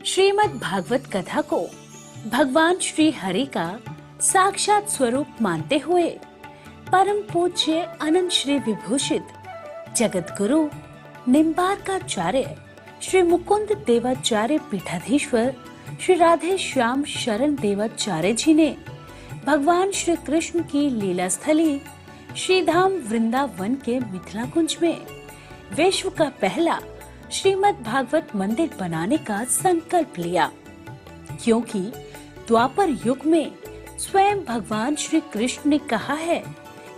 श्रीमद् भागवत कथा को भगवान श्री हरि का साक्षात स्वरूप मानते हुए परम पूज्य अनंत श्री विभूषित जगत गुरु निम्बार्काचार्य श्री मुकुंद देवाचार्य पीठाधीश्वर श्री राधे श्याम शरण देवाचार्य जी ने भगवान श्री कृष्ण की लीला स्थली श्रीधाम वृंदावन के मिथिला कुंज में विश्व का पहला श्रीमद् भागवत मंदिर बनाने का संकल्प लिया, क्योंकि द्वापर युग में स्वयं भगवान श्री कृष्ण ने कहा है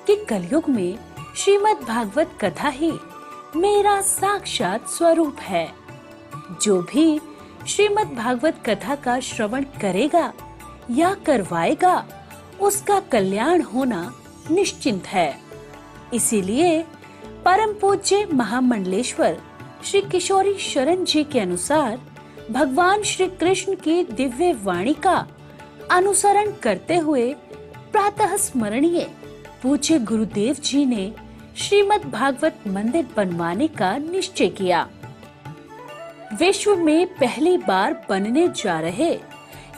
कि कलयुग में श्रीमद् भागवत कथा ही मेरा साक्षात स्वरूप है। जो भी श्रीमद् भागवत कथा का श्रवण करेगा या करवाएगा उसका कल्याण होना निश्चिंत है। इसीलिए परम पूज्य महामंडलेश्वर श्री किशोरी शरण जी के अनुसार भगवान श्री कृष्ण की दिव्य वाणी का अनुसरण करते हुए प्रातः स्मरणीय पूज्य गुरुदेव जी ने श्रीमद् भागवत मंदिर बनवाने का निश्चय किया। विश्व में पहली बार बनने जा रहे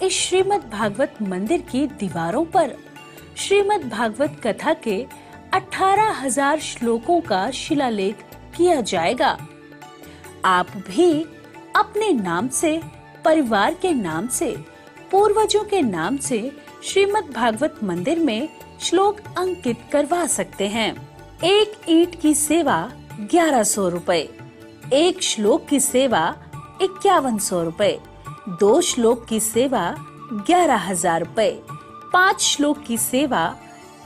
इस श्रीमद् भागवत मंदिर की दीवारों पर श्रीमद् भागवत कथा के 18,000 श्लोकों का शिलालेख किया जाएगा। आप भी अपने नाम से, परिवार के नाम से, पूर्वजों के नाम से श्रीमद् भागवत मंदिर में श्लोक अंकित करवा सकते हैं। एक ईंट की सेवा 1100 रुपए, एक श्लोक की सेवा 5100 रुपए, 2 श्लोक की सेवा 11,000 रुपए, 5 श्लोक की सेवा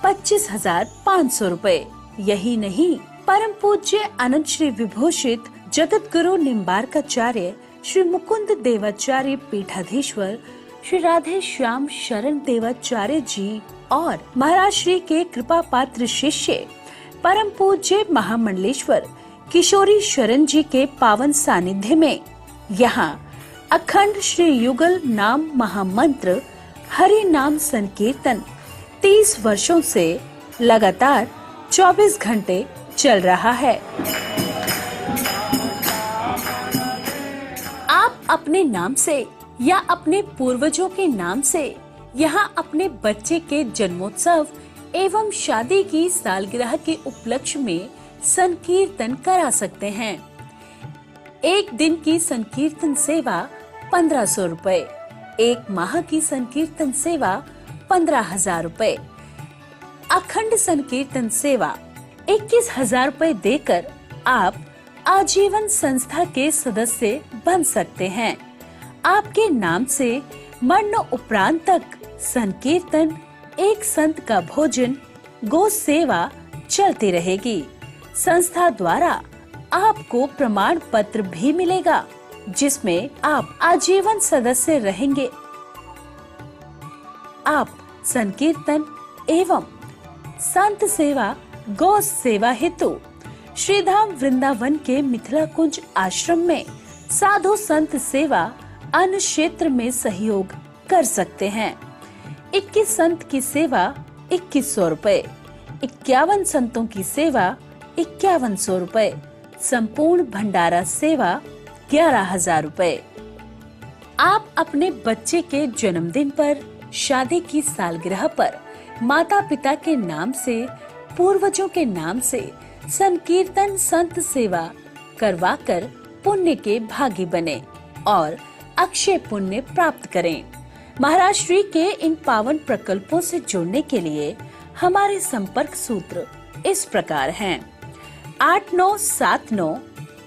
25,500 रुपए। यही नहीं, परम पूज्य अनंत श्री विभूषित जगत गुरु निम्बार्काचार्य श्री मुकुंद देवाचार्य पीठाधीश्वर श्री राधे श्याम शरण देवाचार्य जी और महाराज श्री के कृपा पात्र शिष्य परम पूज्य महामंडलेश्वर किशोरी शरण जी के पावन सानिध्य में यहाँ अखंड श्री युगल नाम महामंत्र हरि नाम संकीर्तन 30 वर्षों से लगातार 24 घंटे चल रहा है। आप अपने नाम से या अपने पूर्वजों के नाम से यहाँ अपने बच्चे के जन्मोत्सव एवं शादी की सालगिरह के उपलक्ष्य में संकीर्तन करा सकते हैं। एक दिन की संकीर्तन सेवा 1500 रुपए, एक माह की संकीर्तन सेवा 15,000 रुपए, अखंड संकीर्तन सेवा 21,000 रुपए देकर आप आजीवन संस्था के सदस्य बन सकते हैं। आपके नाम से मरण उपरांत तक संकीर्तन, एक संत का भोजन, गो सेवा चलती रहेगी। संस्था द्वारा आपको प्रमाण पत्र भी मिलेगा, जिसमें आप आजीवन सदस्य रहेंगे। आप संकीर्तन एवं संत सेवा, गौ सेवा हेतु श्रीधाम वृंदावन के मिथिला कुंज आश्रम में साधु संत सेवा अन्य क्षेत्र में सहयोग कर सकते हैं। 21 संत की सेवा 2100 रुपए, 51 संतों की सेवा 5100 रुपए, संपूर्ण भंडारा सेवा 11,000 रुपए। आप अपने बच्चे के जन्मदिन पर, शादी की सालगिरह पर माता पिता के नाम से, पूर्वजों के नाम से संकीर्तन संत सेवा करवाकर पुण्य के भागी बने और अक्षय पुण्य प्राप्त करें। महाराज श्री के इन पावन प्रकल्पों से जुड़ने के लिए हमारे संपर्क सूत्र इस प्रकार हैं: 8979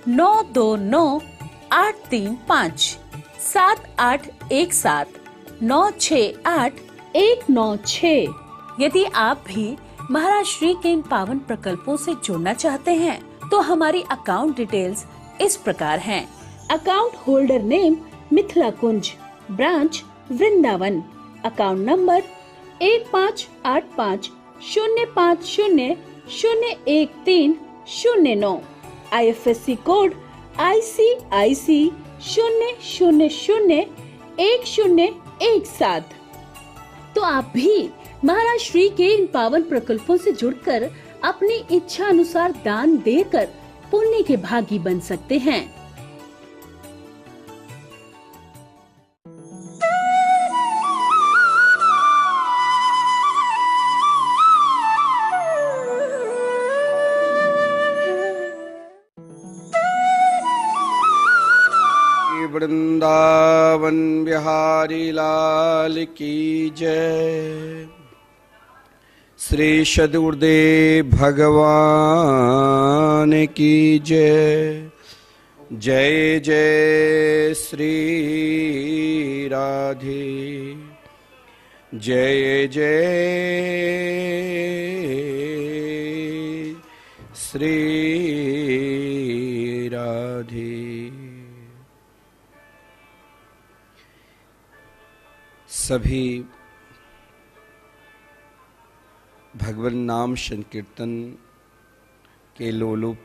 929 835, 7817 968 196। यदि आप भी महाराज श्री के इन पावन प्रकल्पों से जुड़ना चाहते हैं तो हमारी अकाउंट डिटेल्स इस प्रकार हैं। Account holder name Mithila Kunj, branch Vrindavan, account number 158505001309, IFSC code ICIC 0001017। तो आप भी महाराज श्री के इन पावन प्रकल्पों से जुड़कर अपनी इच्छा अनुसार दान देकर पुण्य के भागी बन सकते हैं। वृंदावन बिहारी लाल की जय। श्री सद्गुरुदेव भगवान की जय। जय जय श्री राधे, जय जय श्री राधे। सभी भगवान नाम संकीर्तन के लोलुप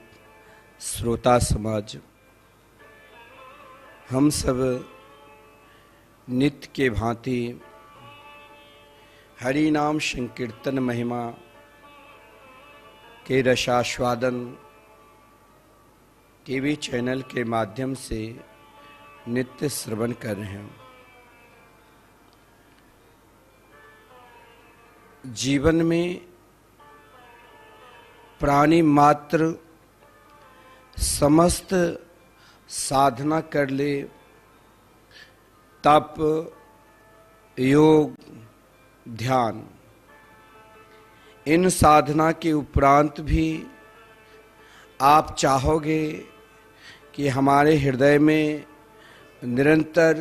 श्रोता समाज, हम सब नित्य के भांति हरि नाम संकीर्तन महिमा के रसास्वादन टीवी चैनल के माध्यम से नित्य श्रवण कर रहे हैं। जीवन में प्राणी मात्र समस्त साधना कर ले, तप, योग, ध्यान, इन साधना के उपरांत भी आप चाहोगे कि हमारे हृदय में निरंतर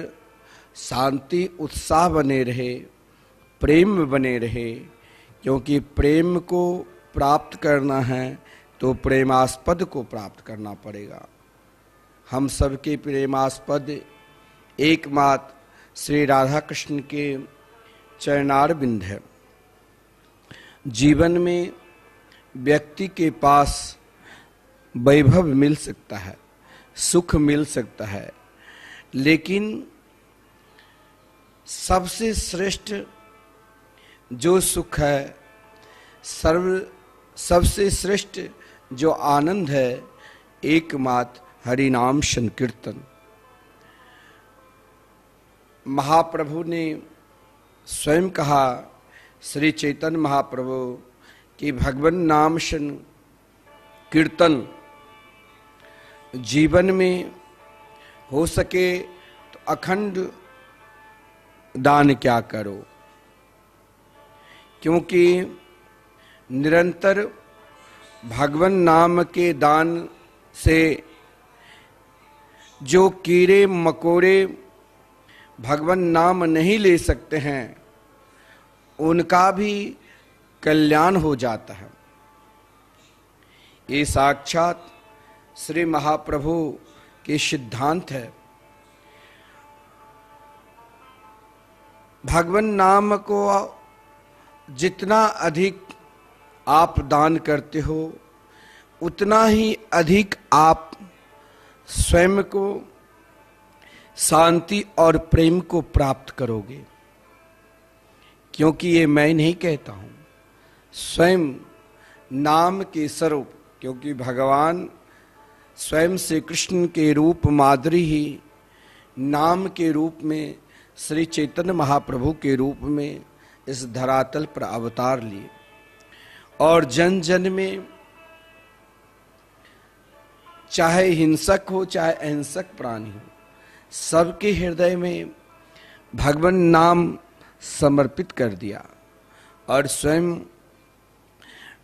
शांति उत्साह बने रहे, प्रेम बने रहे, क्योंकि प्रेम को प्राप्त करना है तो प्रेमास्पद को प्राप्त करना पड़ेगा। हम सबके प्रेमास्पद एकमात्र श्री राधा कृष्ण के चरणारविंद है। जीवन में व्यक्ति के पास वैभव मिल सकता है, सुख मिल सकता है, लेकिन सबसे श्रेष्ठ जो सुख है, सबसे श्रेष्ठ जो आनंद है, एकमात्र हरि नाम संकीर्तन। महाप्रभु ने स्वयं कहा, श्री चैतन्य महाप्रभु, कि भगवान नाम संकीर्तन जीवन में हो सके तो अखंड दान क्या करो, क्योंकि निरंतर भगवान नाम के दान से जो कीड़े मकोड़े भगवान नाम नहीं ले सकते हैं, उनका भी कल्याण हो जाता है। ये साक्षात श्री महाप्रभु के सिद्धांत है। भगवान नाम को जितना अधिक आप दान करते हो, उतना ही अधिक आप स्वयं को शांति और प्रेम को प्राप्त करोगे। क्योंकि ये मैं नहीं कहता हूँ, स्वयं नाम के स्वरूप, क्योंकि भगवान स्वयं से कृष्ण के रूप माधुरी ही नाम के रूप में श्री चैतन्य महाप्रभु के रूप में इस धरातल पर अवतार लिए, और जन जन में चाहे हिंसक हो चाहे अहिंसक प्राणी हो, सबके हृदय में भगवान नाम समर्पित कर दिया। और स्वयं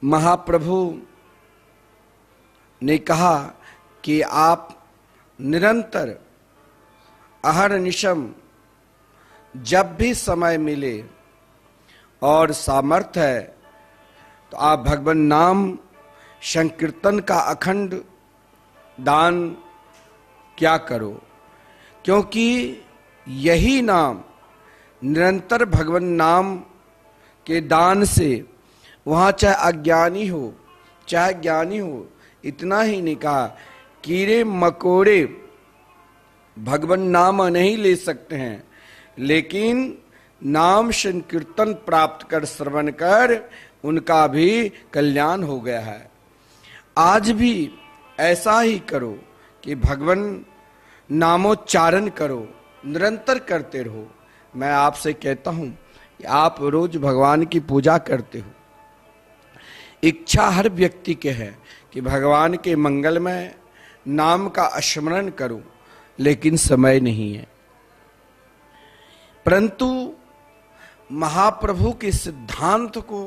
महाप्रभु ने कहा कि आप निरंतर अहरनिशम जब भी समय मिले और सामर्थ्य है तो आप भगवान नाम संकीर्तन का अखंड दान क्या करो, क्योंकि यही नाम निरंतर भगवान नाम के दान से, वहाँ चाहे अज्ञानी हो चाहे ज्ञानी हो, इतना ही नहीं कहा, कीड़े मकोड़े भगवान नाम नहीं ले सकते हैं, लेकिन नाम संकीर्तन प्राप्त कर श्रवण कर उनका भी कल्याण हो गया है। आज भी ऐसा ही करो कि भगवान नामोच्चारण करो, निरंतर करते रहो। मैं आपसे कहता हूं कि आप रोज भगवान की पूजा करते हो, इच्छा हर व्यक्ति के है कि भगवान के मंगलमय नाम का स्मरण करूं, लेकिन समय नहीं है। परंतु महाप्रभु के सिद्धांत को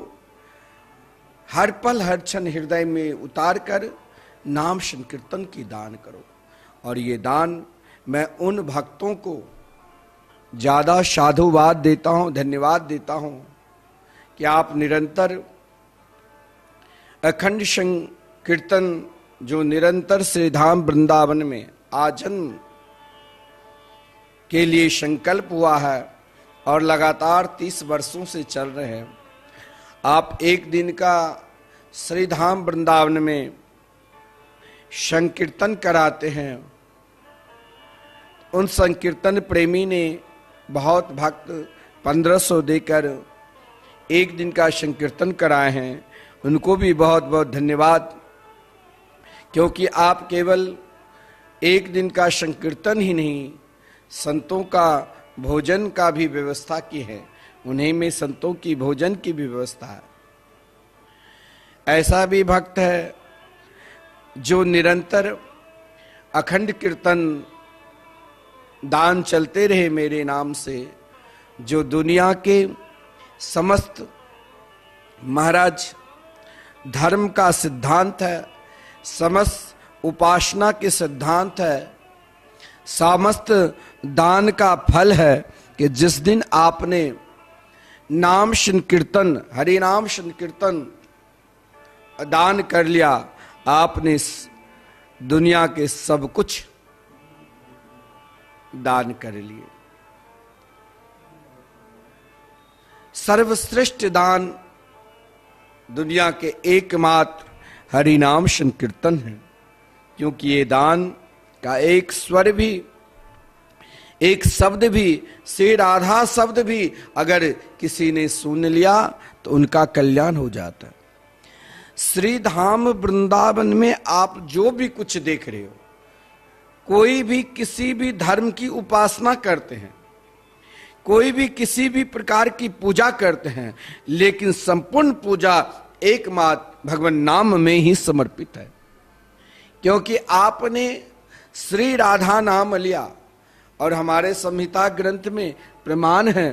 हर पल हर क्षण हृदय में उतार कर नाम संकीर्तन की दान करो। और ये दान मैं उन भक्तों को ज्यादा साधुवाद देता हूं, धन्यवाद देता हूं कि आप निरंतर अखंड संकीर्तन जो निरंतर श्री धाम वृंदावन में आजन्म के लिए संकल्प हुआ है और लगातार 30 वर्षों से चल रहे हैं, आप एक दिन का श्री धाम वृंदावन में संकीर्तन कराते हैं। उन संकीर्तन प्रेमी ने बहुत भक्त 1500 देकर एक दिन का संकीर्तन कराए हैं, उनको भी बहुत बहुत धन्यवाद। क्योंकि आप केवल एक दिन का संकीर्तन ही नहीं, संतों का भोजन का भी व्यवस्था की है, उन्हीं में संतों की भोजन की भी व्यवस्था है। ऐसा भी भक्त है जो निरंतर अखंड कीर्तन दान चलते रहे मेरे नाम से, जो दुनिया के समस्त महाराज धर्म का सिद्धांत है, समस्त उपासना के सिद्धांत है, समस्त दान का फल है कि जिस दिन आपने नाम संकीर्तन, हरि नाम संकीर्तन दान कर लिया, आपने दुनिया के सब कुछ दान कर लिए। सर्वश्रेष्ठ दान दुनिया के एकमात्र हरि नाम संकीर्तन है। क्योंकि ये दान का एक स्वर भी, एक शब्द भी, श्री राधा शब्द भी अगर किसी ने सुन लिया तो उनका कल्याण हो जाता है। श्री धाम वृंदावन में आप जो भी कुछ देख रहे हो, कोई भी किसी भी धर्म की उपासना करते हैं, कोई भी किसी भी प्रकार की पूजा करते हैं, लेकिन संपूर्ण पूजा एकमात्र भगवान नाम में ही समर्पित है। क्योंकि आपने श्री राधा नाम लिया और हमारे संहिता ग्रंथ में प्रमाण है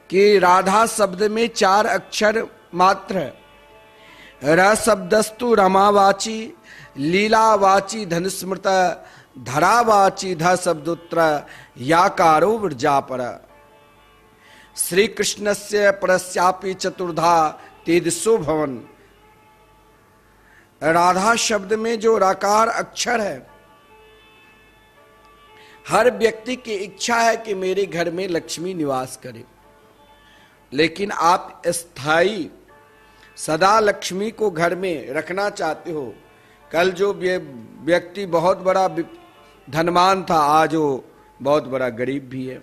कि राधा शब्द में 4 अक्षर मात्र है। र शब्दस्तु रमावाची, लीलावाची धनुस्मृत, धरावाची ध शब्दोत्र, याकारो वृजापर। श्री कृष्णस्य परस्यापि चतुर्धा तेजसो भवन। राधा शब्द में जो राकार अक्षर है, हर व्यक्ति की इच्छा है कि मेरे घर में लक्ष्मी निवास करे, लेकिन आप स्थायी सदा लक्ष्मी को घर में रखना चाहते हो। कल जो व्यक्ति बहुत बड़ा धनवान था, आज वो बहुत बड़ा गरीब भी है।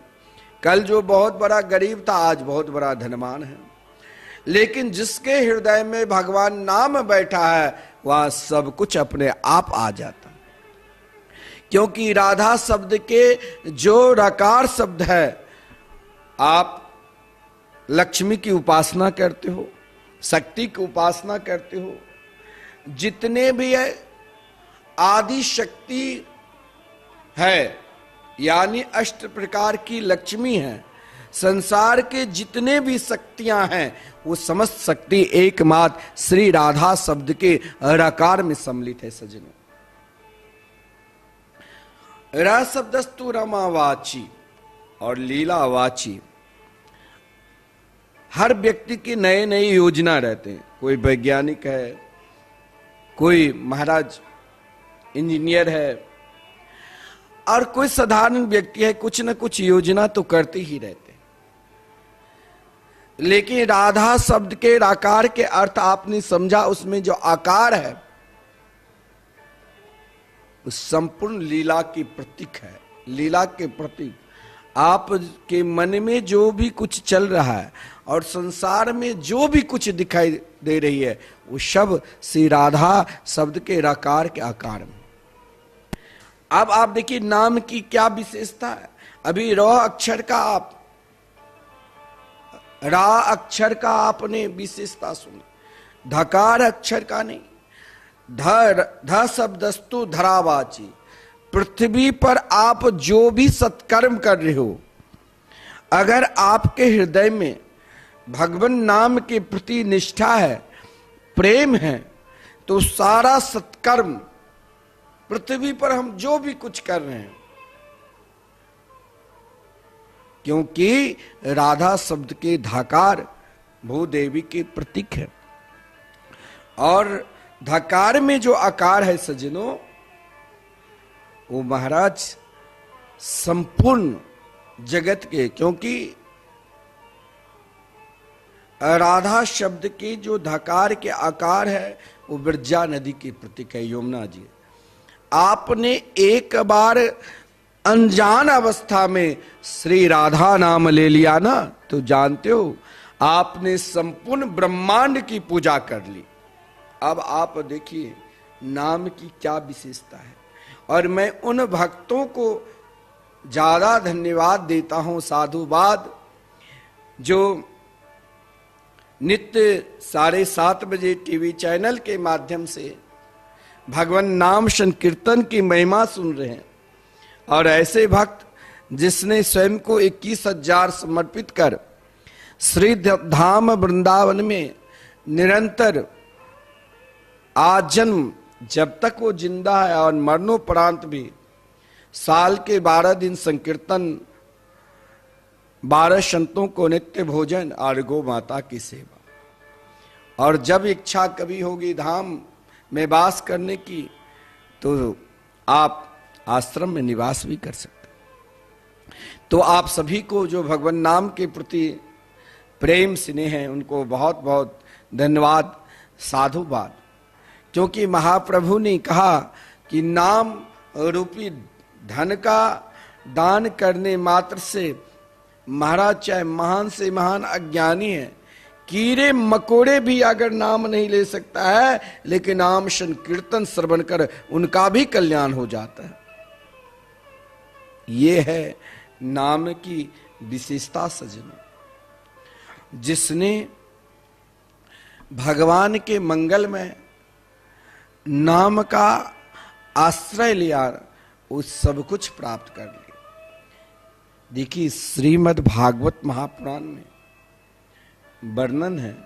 कल जो बहुत बड़ा गरीब था, आज बहुत बड़ा धनवान है। लेकिन जिसके हृदय में भगवान नाम बैठा है, वह सब कुछ अपने आप आ जाता है। क्योंकि राधा शब्द के जो रकार शब्द है, आप लक्ष्मी की उपासना करते हो, शक्ति की उपासना करते हो। जितने भी है आदि शक्ति है, यानी 8 प्रकार की लक्ष्मी है। संसार के जितने भी शक्तियां हैं, वो समस्त शक्ति एकमात्र श्री राधा शब्द के रकार में सम्मिलित है। सज्जनों, र शब्दस्तु रमावाची और लीलावाची। हर व्यक्ति की नए नए योजना रहते हैं। कोई वैज्ञानिक है, कोई महाराज इंजीनियर है, और कोई साधारण व्यक्ति है, कुछ न कुछ योजना तो करते ही रहते हैं। लेकिन राधा शब्द के आकार के अर्थ आपने समझा, उसमें जो आकार है उस संपूर्ण लीला की प्रतीक है। लीला के प्रतीक आपके मन में जो भी कुछ चल रहा है और संसार में जो भी कुछ दिखाई दे रही है, वो सब श्री राधा शब्द के आकार के आकार में। अब आप देखिए नाम की क्या विशेषता है। अभी र अक्षर का आप रा अक्षर का आपने विशेषता सुनी, धकार अक्षर का नहीं। ध शब्दस्तु धरावाची, पृथ्वी पर आप जो भी सत्कर्म कर रहे हो, अगर आपके हृदय में भगवान नाम के प्रति निष्ठा है, प्रेम है, तो सारा सत्कर्म पृथ्वी पर हम जो भी कुछ कर रहे हैं, क्योंकि राधा शब्द के धाकार भूदेवी के प्रतीक है, और धकार में जो आकार है सज्जनों, वो महाराज संपूर्ण जगत के, क्योंकि राधा शब्द के जो धकार के आकार है वो विरजा नदी की प्रतीक है, यमुना जी। आपने एक बार अनजान अवस्था में श्री राधा नाम ले लिया ना, तो जानते हो आपने संपूर्ण ब्रह्मांड की पूजा कर ली। अब आप देखिए नाम की क्या विशेषता है। और मैं उन भक्तों को ज्यादा धन्यवाद देता हूं, साधुवाद, जो नित्य 7:30 बजे टीवी चैनल के माध्यम से भगवान नाम संकीर्तन की महिमा सुन रहे हैं, और ऐसे भक्त जिसने स्वयं को 21,000 समर्पित कर श्री धाम वृंदावन में निरंतर आजन्म, जब तक वो जिंदा है और मरणोपरांत भी साल के 12 दिन संकीर्तन, 12 संतों को नित्य भोजन और गौ माता की सेवा, और जब इच्छा कभी होगी धाम में वास करने की, तो आप आश्रम में निवास भी कर सकते। तो आप सभी को जो भगवान नाम के प्रति प्रेम स्नेह है, उनको बहुत बहुत धन्यवाद, साधुवाद, क्योंकि महाप्रभु ने कहा कि नाम रूपी धन का दान करने मात्र से महाराज चाहे महान से महान अज्ञानी है, कीड़े मकोड़े भी अगर नाम नहीं ले सकता है, लेकिन नाम संकीर्तन श्रवण कर उनका भी कल्याण हो जाता है। ये है नाम की विशेषता सज्जनों। जिसने भगवान के मंगल में नाम का आश्रय लिया, वो सब कुछ प्राप्त कर लिया। देखिए श्रीमद् भागवत महापुराण में वर्णन है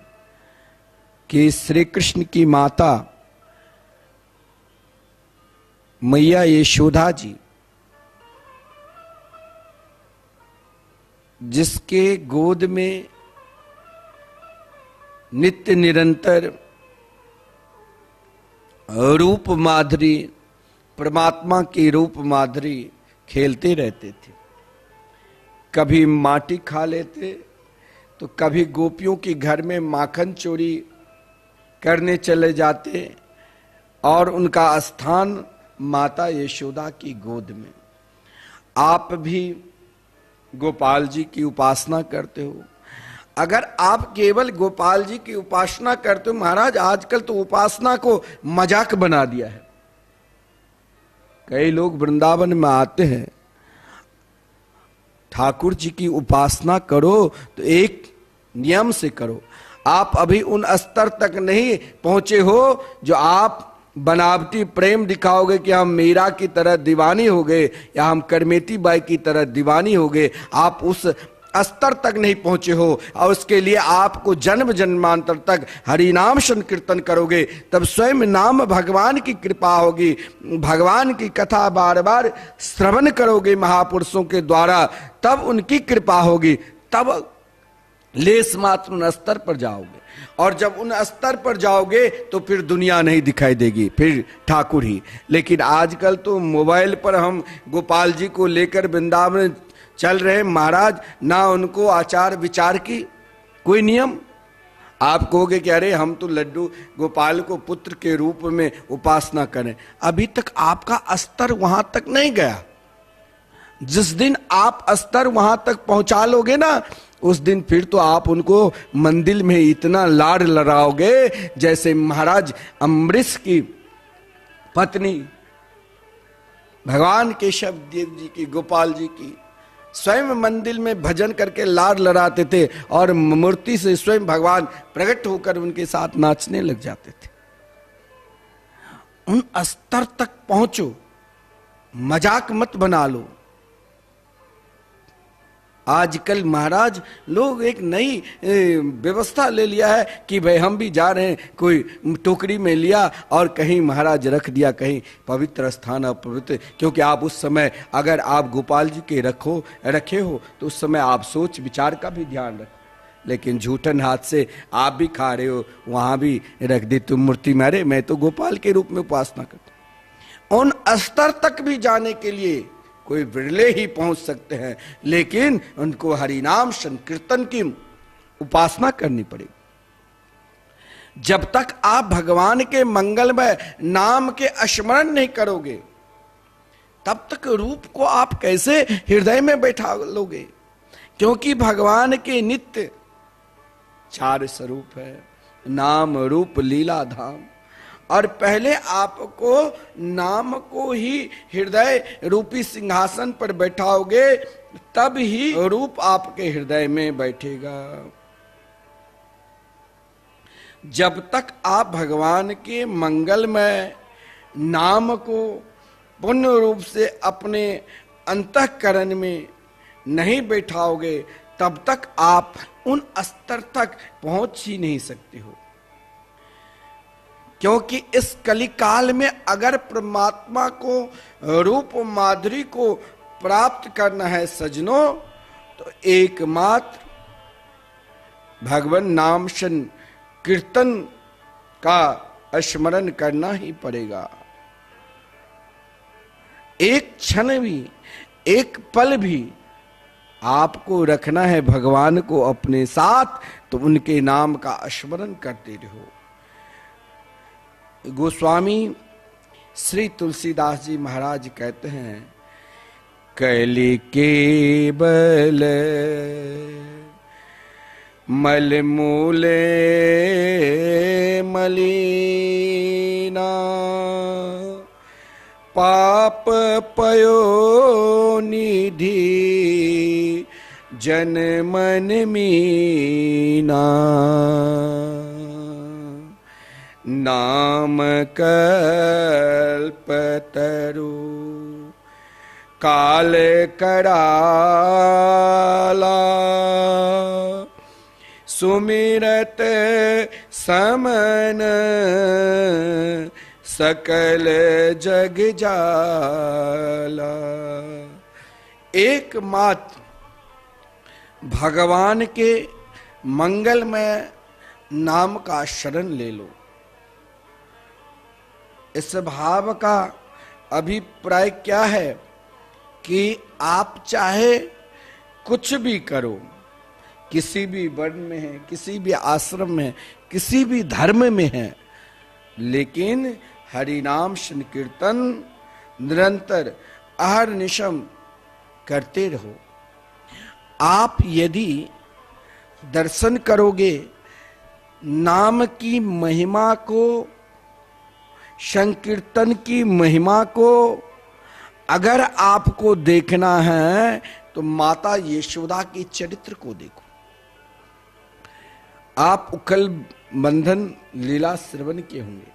कि श्री कृष्ण की माता मैया यशोदा जी, जिसके गोद में नित्य निरंतर रूप माधुरी, परमात्मा की रूप माधुरी खेलते रहते थे, कभी माटी खा लेते, तो कभी गोपियों के घर में माखन चोरी करने चले जाते, और उनका स्थान माता यशोदा की गोद में। आप भी गोपाल जी की उपासना करते हो। अगर आप केवल गोपाल जी की उपासना करते हो, महाराज आजकल तो उपासना को मजाक बना दिया है। कई लोग वृंदावन में आते हैं, ठाकुर जी की उपासना करो तो एक नियम से करो। आप अभी उन स्तर तक नहीं पहुंचे हो जो आप बनावटी प्रेम दिखाओगे कि हम मीरा की तरह दीवानी हो गए या हम करमेती बाई की तरह दीवानी हो गए। आप उस स्तर तक नहीं पहुंचे हो, और उसके लिए आपको जन्म जन्मांतर तक हरि नाम संकीर्तन करोगे, तब स्वयं नाम भगवान की कृपा होगी। भगवान की कथा बार बार श्रवण करोगे महापुरुषों के द्वारा, तब उनकी कृपा होगी, तब लेस मात्र उन स्तर पर जाओगे। और जब उन स्तर पर जाओगे तो फिर दुनिया नहीं दिखाई देगी, फिर ठाकुर ही। लेकिन आजकल तो मोबाइल पर हम गोपाल जी को लेकर वृंदावन चल रहे महाराज, ना उनको आचार विचार की कोई नियम। आप कहोगे कि अरे हम तो लड्डू गोपाल को पुत्र के रूप में उपासना करें, अभी तक आपका स्तर वहां तक नहीं गया। जिस दिन आप स्तर वहां तक पहुंचा लोगे ना, उस दिन फिर तो आप उनको मंदिर में इतना लाड लड़ाओगे जैसे महाराज अम्बरीश की पत्नी भगवान केशव देव जी की, गोपाल जी की, स्वयं मंदिर में भजन करके लाड लड़ाते थे, और मूर्ति से स्वयं भगवान प्रकट होकर उनके साथ नाचने लग जाते थे। उन स्तर तक पहुंचो मजाक मत बना लो। आजकल महाराज लोग एक नई व्यवस्था ले लिया है कि भाई हम भी जा रहे हैं, कोई टोकरी में लिया और कहीं महाराज रख दिया, कहीं पवित्र स्थान अपवित्र। क्योंकि आप उस समय अगर आप गोपाल जी के रखे हो तो उस समय आप सोच विचार का भी ध्यान रखो। लेकिन झूठन हाथ से आप भी खा रहे हो, वहां भी रख दी तुम मूर्ति मारे, मैं तो गोपाल के रूप में उपासना करता। उन स्तर तक भी जाने के लिए कोई विरले ही पहुंच सकते हैं, लेकिन उनको हरिनाम संकीर्तन की उपासना करनी पड़ेगी। जब तक आप भगवान के मंगलमय नाम के स्मरण नहीं करोगे, तब तक रूप को आप कैसे हृदय में बैठा लोगे? क्योंकि भगवान के नित्य 4 स्वरूप है, नाम रूप लीला धाम। और पहले आपको नाम को ही हृदय रूपी सिंहासन पर बैठाओगे, तब ही रूप आपके हृदय में बैठेगा। जब तक आप भगवान के मंगलमय नाम को पूर्ण रूप से अपने अंतःकरण में नहीं बैठाओगे, तब तक आप उन स्तर तक पहुंच ही नहीं सकते हो। क्योंकि इस कलिकाल में अगर परमात्मा को रूप माधुरी को प्राप्त करना है सज्जनों, तो एकमात्र भगवान नाम कीर्तन का स्मरण करना ही पड़ेगा। एक क्षण भी, एक पल भी आपको रखना है भगवान को अपने साथ, तो उनके नाम का स्मरण करते रहो। गोस्वामी श्री तुलसीदास जी महाराज कहते हैं, कलि केवल मल मूले मलिना, पाप पयो निधि जन मन मीना, नाम कल्पतरु काल कराला, सुमिरत समन सकल जग जाला। एकमात्र भगवान के मंगलमय नाम का शरण ले लो। इस भाव का अभिप्राय क्या है कि आप चाहे कुछ भी करो, किसी भी वर्ण में है, किसी भी आश्रम में, किसी भी धर्म में है, लेकिन हरिनाम संकीर्तन निरंतर अहर्निशम करते रहो। आप यदि दर्शन करोगे, नाम की महिमा को, संकीर्तन की महिमा को अगर आपको देखना है, तो माता यशोदा के चरित्र को देखो। आप उखल बंधन लीला श्रवण के होंगे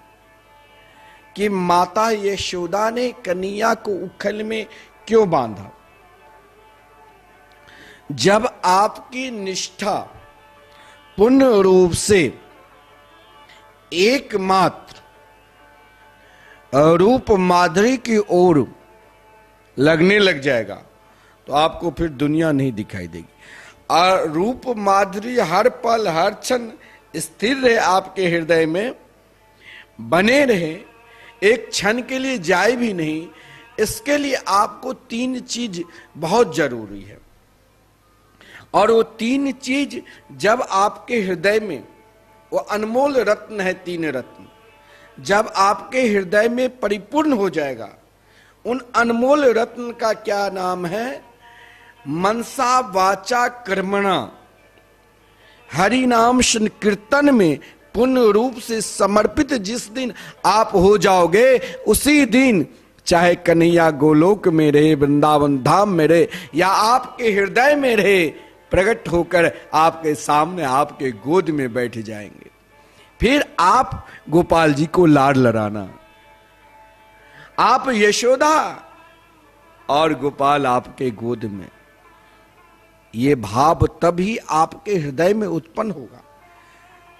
कि माता यशोदा ने कन्हैया को उखल में क्यों बांधा। जब आपकी निष्ठा पूर्ण रूप से एकमात्र रूप माधुरी की ओर लगने लग जाएगा, तो आपको फिर दुनिया नहीं दिखाई देगी। और रूप माधुरी हर पल हर क्षण स्थिर रहे आपके हृदय में, बने रहे, एक क्षण के लिए जाए भी नहीं। इसके लिए आपको 3 चीज बहुत जरूरी है। और वो 3 चीज जब आपके हृदय में, वो अनमोल रत्न है, 3 रत्न, जब आपके हृदय में परिपूर्ण हो जाएगा, उन अनमोल रत्न का क्या नाम है? मनसा वाचा कर्मणा। हरि नाम संकीर्तन में पूर्ण रूप से समर्पित जिस दिन आप हो जाओगे, उसी दिन चाहे कन्हैया गोलोक में रहे, वृंदावन धाम में रहे, या आपके हृदय में रहे, प्रकट होकर आपके सामने आपके गोद में बैठ जाएंगे। फिर आप गोपाल जी को लाड लड़ाना, आप यशोदा और गोपाल आपके गोद में। ये भाव तभी आपके हृदय में उत्पन्न होगा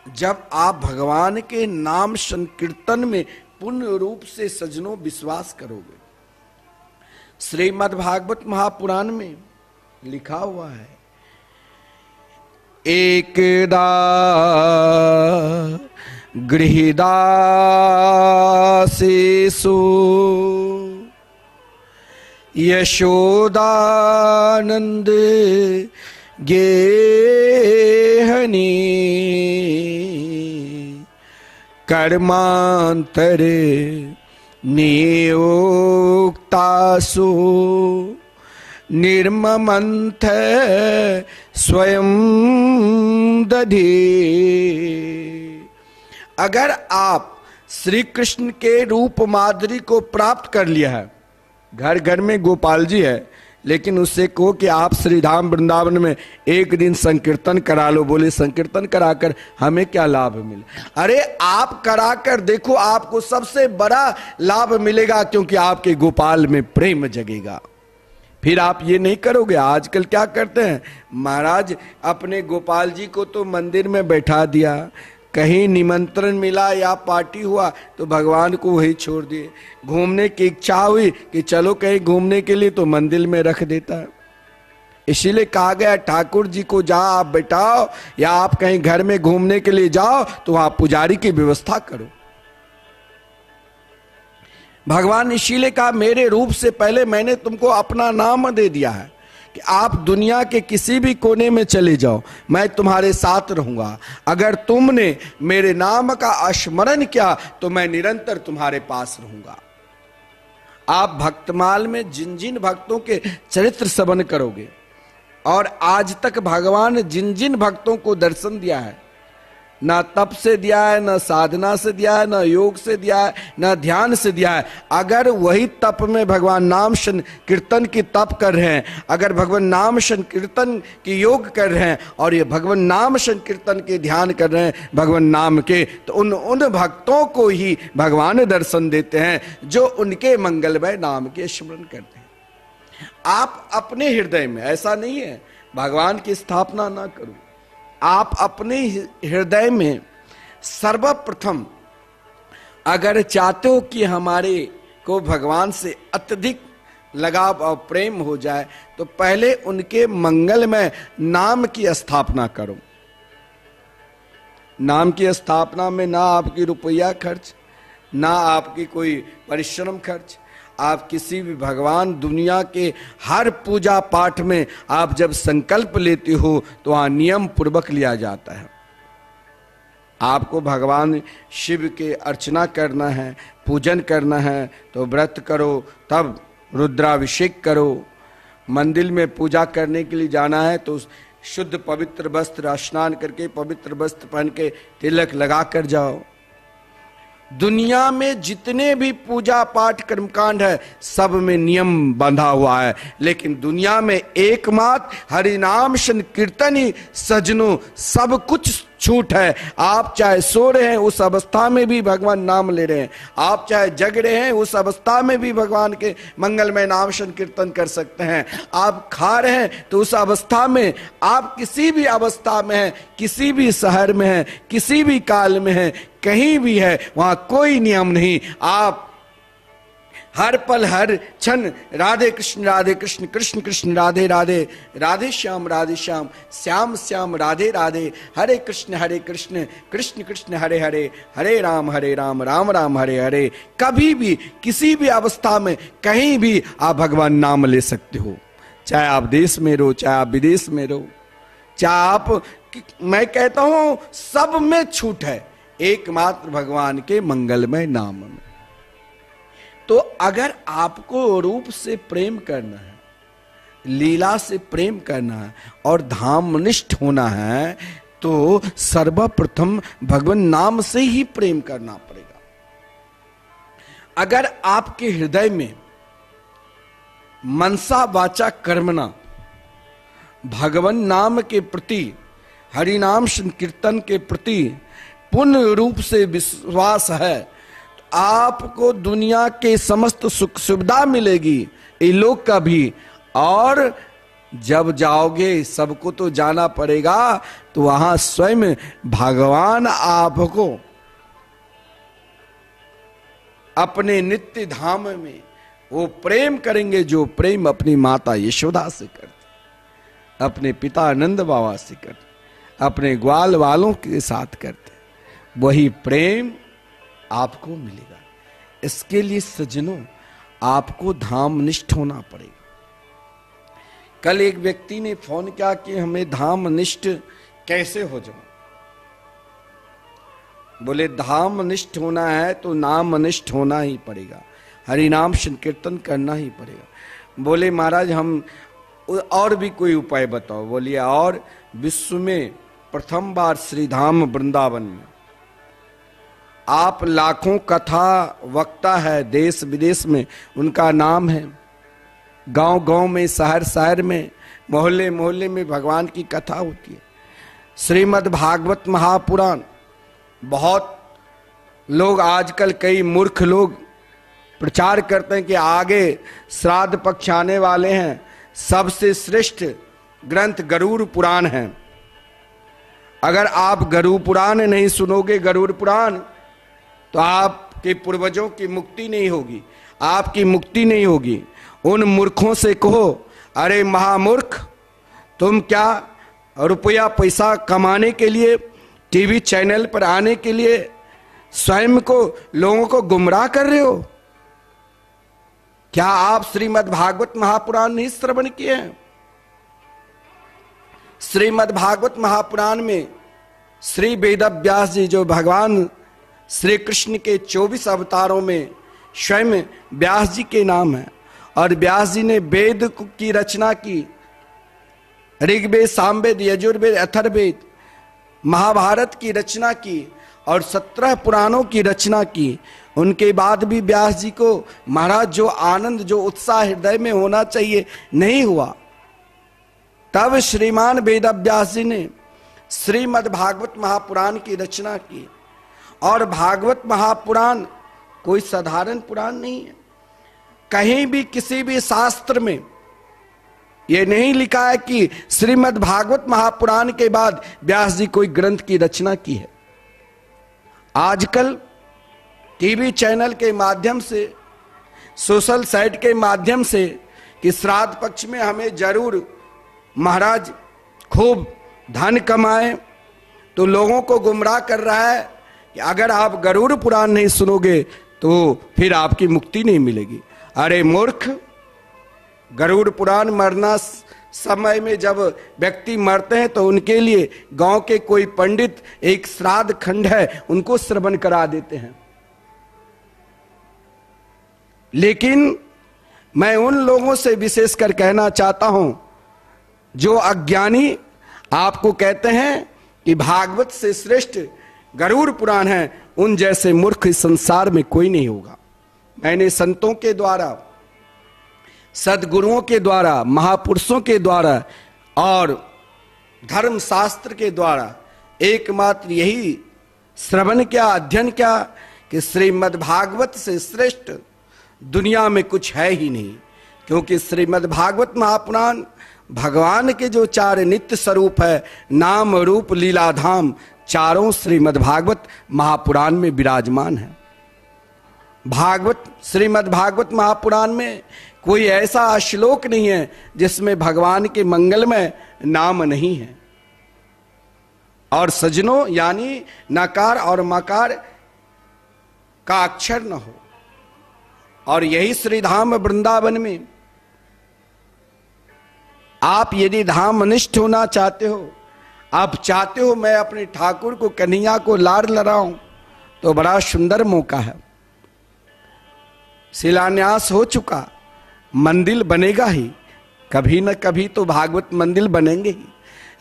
जब आप भगवान के नाम संकीर्तन में पूर्ण रूप से सजनों विश्वास करोगे। श्रीमद् भागवत महापुराण में लिखा हुआ है, एकदा गृहदासेषु यशोदानंद गेहनी कर्मांतरे नियोक्तासु निर्ममंथ स्वयं दधे। अगर आप श्री कृष्ण के रूप माधुरी को प्राप्त कर लिया है, घर घर में गोपाल जी है, लेकिन उससे कहो कि आप श्री धाम वृंदावन में एक दिन संकीर्तन करा लो। बोले संकीर्तन कराकर हमें क्या लाभ मिले? अरे आप कराकर देखो, आपको सबसे बड़ा लाभ मिलेगा, क्योंकि आपके गोपाल में प्रेम जगेगा। फिर आप ये नहीं करोगे। आजकल क्या करते हैं महाराज, अपने गोपाल जी को तो मंदिर में बैठा दिया, कहीं निमंत्रण मिला या पार्टी हुआ तो भगवान को वही छोड़ दिए। घूमने की इच्छा हुई कि चलो कहीं घूमने के लिए, तो मंदिर में रख देता है। इसीलिए कहा गया ठाकुर जी को जहां आप बैठाओ या आप कहीं घर में घूमने के लिए जाओ तो वहां पुजारी की व्यवस्था करो। भगवान इसीलिए कहा मेरे रूप से पहले मैंने तुमको अपना नाम दे दिया है कि आप दुनिया के किसी भी कोने में चले जाओ, मैं तुम्हारे साथ रहूंगा। अगर तुमने मेरे नाम का स्मरण किया तो मैं निरंतर तुम्हारे पास रहूंगा। आप भक्तमाल में जिन जिन भक्तों के चरित्र श्रवण करोगे, और आज तक भगवान जिन जिन भक्तों को दर्शन दिया है, ना तप से दिया है, ना साधना से दिया है, ना योग से दिया है, ना ध्यान से दिया है, अगर वही तप में भगवान नाम संकीर्तन की तप कर रहे हैं, अगर भगवान नाम संकीर्तन की योग कर रहे हैं और ये भगवान नाम संकीर्तन के ध्यान कर रहे हैं भगवान नाम के, तो उन भक्तों को ही भगवान दर्शन देते हैं जो उनके मंगलमय नाम के स्मरण करते हैं। आप अपने हृदय में, ऐसा नहीं है भगवान की स्थापना ना करो, आप अपने हृदय में सर्वप्रथम अगर चाहते हो कि हमारे को भगवान से अत्यधिक लगाव और प्रेम हो जाए, तो पहले उनके मंगलमय नाम की स्थापना करो। नाम की स्थापना में ना आपकी रुपया खर्च, ना आपकी कोई परिश्रम खर्च। आप किसी भी भगवान दुनिया के हर पूजा पाठ में आप जब संकल्प लेते हो तो वहां नियम पूर्वक लिया जाता है। आपको भगवान शिव के अर्चना करना है, पूजन करना है, तो व्रत करो, तब रुद्राभिषेक करो। मंदिर में पूजा करने के लिए जाना है तो शुद्ध पवित्र वस्त्र, स्नान करके पवित्र वस्त्र पहन के तिलक लगा कर जाओ। दुनिया में जितने भी पूजा पाठ कर्मकांड है सब में नियम बंधा हुआ है, लेकिन दुनिया में एकमात्र हरिनाम संकीर्तन ही सजनों सब कुछ छूट है। आप चाहे सो रहे हैं उस अवस्था में भी भगवान नाम ले रहे हैं, आप चाहे जग रहे हैं उस अवस्था में भी भगवान के मंगलमय नाम संकीर्तन कर सकते हैं, आप खा रहे हैं तो उस अवस्था में, आप किसी भी अवस्था में हैं, किसी भी शहर में हैं, किसी भी काल में हैं, कहीं भी है, वहां कोई नियम नहीं। आप हर पल हर क्षण राधे कृष्ण कृष्ण कृष्ण राधे राधे, राधे श्याम श्याम श्याम राधे राधे, हरे कृष्ण कृष्ण कृष्ण हरे हरे, हरे राम राम राम हरे हरे। कभी भी किसी भी अवस्था में कहीं भी आप भगवान नाम ले सकते हो, चाहे आप देश में रहो, चाहे आप विदेश में रहो, चाहे आप, मैं कहता हूं सब में छूट है, एकमात्र भगवान के मंगलमय नाम में। तो अगर आपको रूप से प्रेम करना है, लीला से प्रेम करना है और धामनिष्ठ होना है, तो सर्वप्रथम भगवान नाम से ही प्रेम करना पड़ेगा। अगर आपके हृदय में मनसा वाचा कर्मणा भगवान नाम के प्रति, हरिनाम संकीर्तन के प्रति पूर्ण रूप से विश्वास है, तो आपको दुनिया के समस्त सुख सुविधा मिलेगी, इलोक का भी। और जब जाओगे, सबको तो जाना पड़ेगा, तो वहां स्वयं भगवान आपको अपने नित्य धाम में वो प्रेम करेंगे जो प्रेम अपनी माता यशोदा से करते, अपने पिता आनंद बाबा से करते, अपने ग्वाल वालों के साथ करते, वही प्रेम आपको मिलेगा। इसके लिए सज्जनों आपको धामनिष्ठ होना पड़ेगा। कल एक व्यक्ति ने फोन किया कि हमें धामनिष्ठ कैसे हो जाऊं। बोले धामनिष्ठ होना है तो नामनिष्ठ होना ही पड़ेगा, हरि नाम संकीर्तन करना ही पड़ेगा। बोले महाराज हम और भी कोई उपाय बताओ। बोलिए और विश्व में प्रथम बार श्री धाम वृंदावन में आप लाखों कथा वक्ता है, देश विदेश में उनका नाम है, गांव गांव में, शहर शहर में, मोहल्ले मोहल्ले में भगवान की कथा होती है। श्रीमद् भागवत महापुराण बहुत लोग आजकल, कई मूर्ख लोग प्रचार करते हैं कि आगे श्राद्ध पक्ष आने वाले हैं, सबसे श्रेष्ठ ग्रंथ गरुड़ पुराण है। अगर आप गरुड़ पुराण नहीं सुनोगे, गरुड़ पुराण, तो आपके पूर्वजों की मुक्ति नहीं होगी, आपकी मुक्ति नहीं होगी। उन मूर्खों से कहो, अरे महामूर्ख, तुम क्या रुपया पैसा कमाने के लिए, टीवी चैनल पर आने के लिए स्वयं को, लोगों को गुमराह कर रहे हो? क्या आप श्रीमद् भागवत महापुराण नहीं श्रवण किए हैं? श्रीमद् भागवत महापुराण में श्री वेद व्यास जी, जो भगवान श्री कृष्ण के 24 अवतारों में स्वयं व्यास जी के नाम है, और व्यास जी ने वेद की रचना की, ऋग्वेद, सामवेद, यजुर्वेद, अथर्ववेद, महाभारत की रचना की और 17 पुराणों की रचना की। उनके बाद भी व्यास जी को महाराज जो आनंद, जो उत्साह हृदय में होना चाहिए, नहीं हुआ। तब श्रीमान वेद व्यास जी ने श्रीमद् भागवत महापुराण की रचना की। और भागवत महापुराण कोई साधारण पुराण नहीं है। कहीं भी किसी भी शास्त्र में यह नहीं लिखा है कि श्रीमद् भागवत महापुराण के बाद व्यास जी कोई ग्रंथ की रचना की है। आजकल टीवी चैनल के माध्यम से, सोशल साइट के माध्यम से कि श्राद्ध पक्ष में हमें जरूर महाराज खूब धन कमाए, तो लोगों को गुमराह कर रहा है कि अगर आप गरुड़ पुराण नहीं सुनोगे तो फिर आपकी मुक्ति नहीं मिलेगी। अरे मूर्ख, गरुड़ पुराण मरना समय में जब व्यक्ति मरते हैं तो उनके लिए गांव के कोई पंडित एक श्राद्ध खंड है उनको श्रवण करा देते हैं। लेकिन मैं उन लोगों से विशेषकर कहना चाहता हूं जो अज्ञानी आपको कहते हैं कि भागवत से श्रेष्ठ गरुड़ पुराण है, उन जैसे मूर्ख इस संसार में कोई नहीं होगा। मैंने संतों के द्वारा, सदगुरुओं के द्वारा, महापुरुषों के द्वारा और धर्म शास्त्र के द्वारा एकमात्र यही श्रवण क्या, अध्ययन क्या कि श्रीमद् भागवत से श्रेष्ठ दुनिया में कुछ है ही नहीं। क्योंकि श्रीमद् भागवत महापुराण भगवान के जो 4 नित्य स्वरूप है, नाम रूप लीला धाम, चारों श्रीमद् भागवत महापुराण में विराजमान है। भागवत, श्रीमद् भागवत महापुराण में कोई ऐसा श्लोक नहीं है जिसमें भगवान के मंगलमय नाम नहीं है। और सजनों, यानी नकार और मकार का अक्षर न हो। और यही श्री धाम वृंदावन में आप यदि धामनिष्ठ होना चाहते हो, आप चाहते हो मैं अपने ठाकुर को, कन्हैया को लाड़ लड़ाऊं, तो बड़ा सुंदर मौका है। शिलान्यास हो चुका, मंदिर बनेगा ही, कभी न कभी तो भागवत मंदिर बनेंगे ही।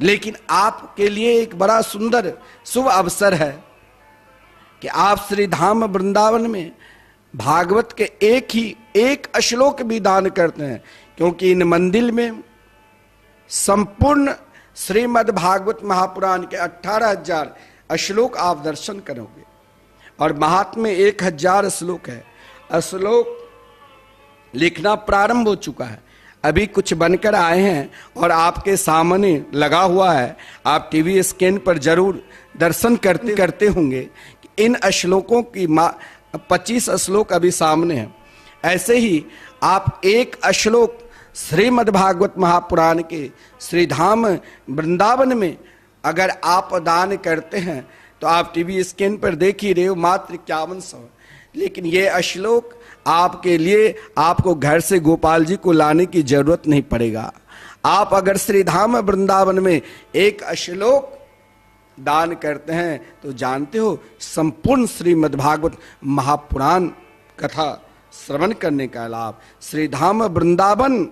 लेकिन आपके लिए एक बड़ा सुंदर शुभ अवसर है कि आप श्री धाम वृंदावन में भागवत के एक श्लोक भी दान करते हैं। क्योंकि इन मंदिर में संपूर्ण श्रीमद् भागवत महापुराण के 18,000 श्लोक आप दर्शन करोगे। और महात्म्य 1,000 श्लोक है। श्लोक लिखना प्रारंभ हो चुका है। अभी कुछ बनकर आए हैं और आपके सामने लगा हुआ है। आप टीवी स्क्रीन पर जरूर दर्शन करते होंगे। इन श्लोकों की 25 श्लोक अभी सामने हैं। ऐसे ही आप एक श्लोक श्रीमद् भागवत महापुराण के श्रीधाम वृंदावन में अगर आप दान करते हैं तो आप टीवी स्क्रीन पर देख ही रहे हो, मात्र 5100। लेकिन ये श्लोक आपके लिए, आपको घर से गोपाल जी को लाने की जरूरत नहीं पड़ेगा। आप अगर श्रीधाम वृंदावन में एक श्लोक दान करते हैं तो जानते हो संपूर्ण श्रीमद् भागवत महापुराण कथा श्रवण करने का लाभ, श्रीधाम वृंदावन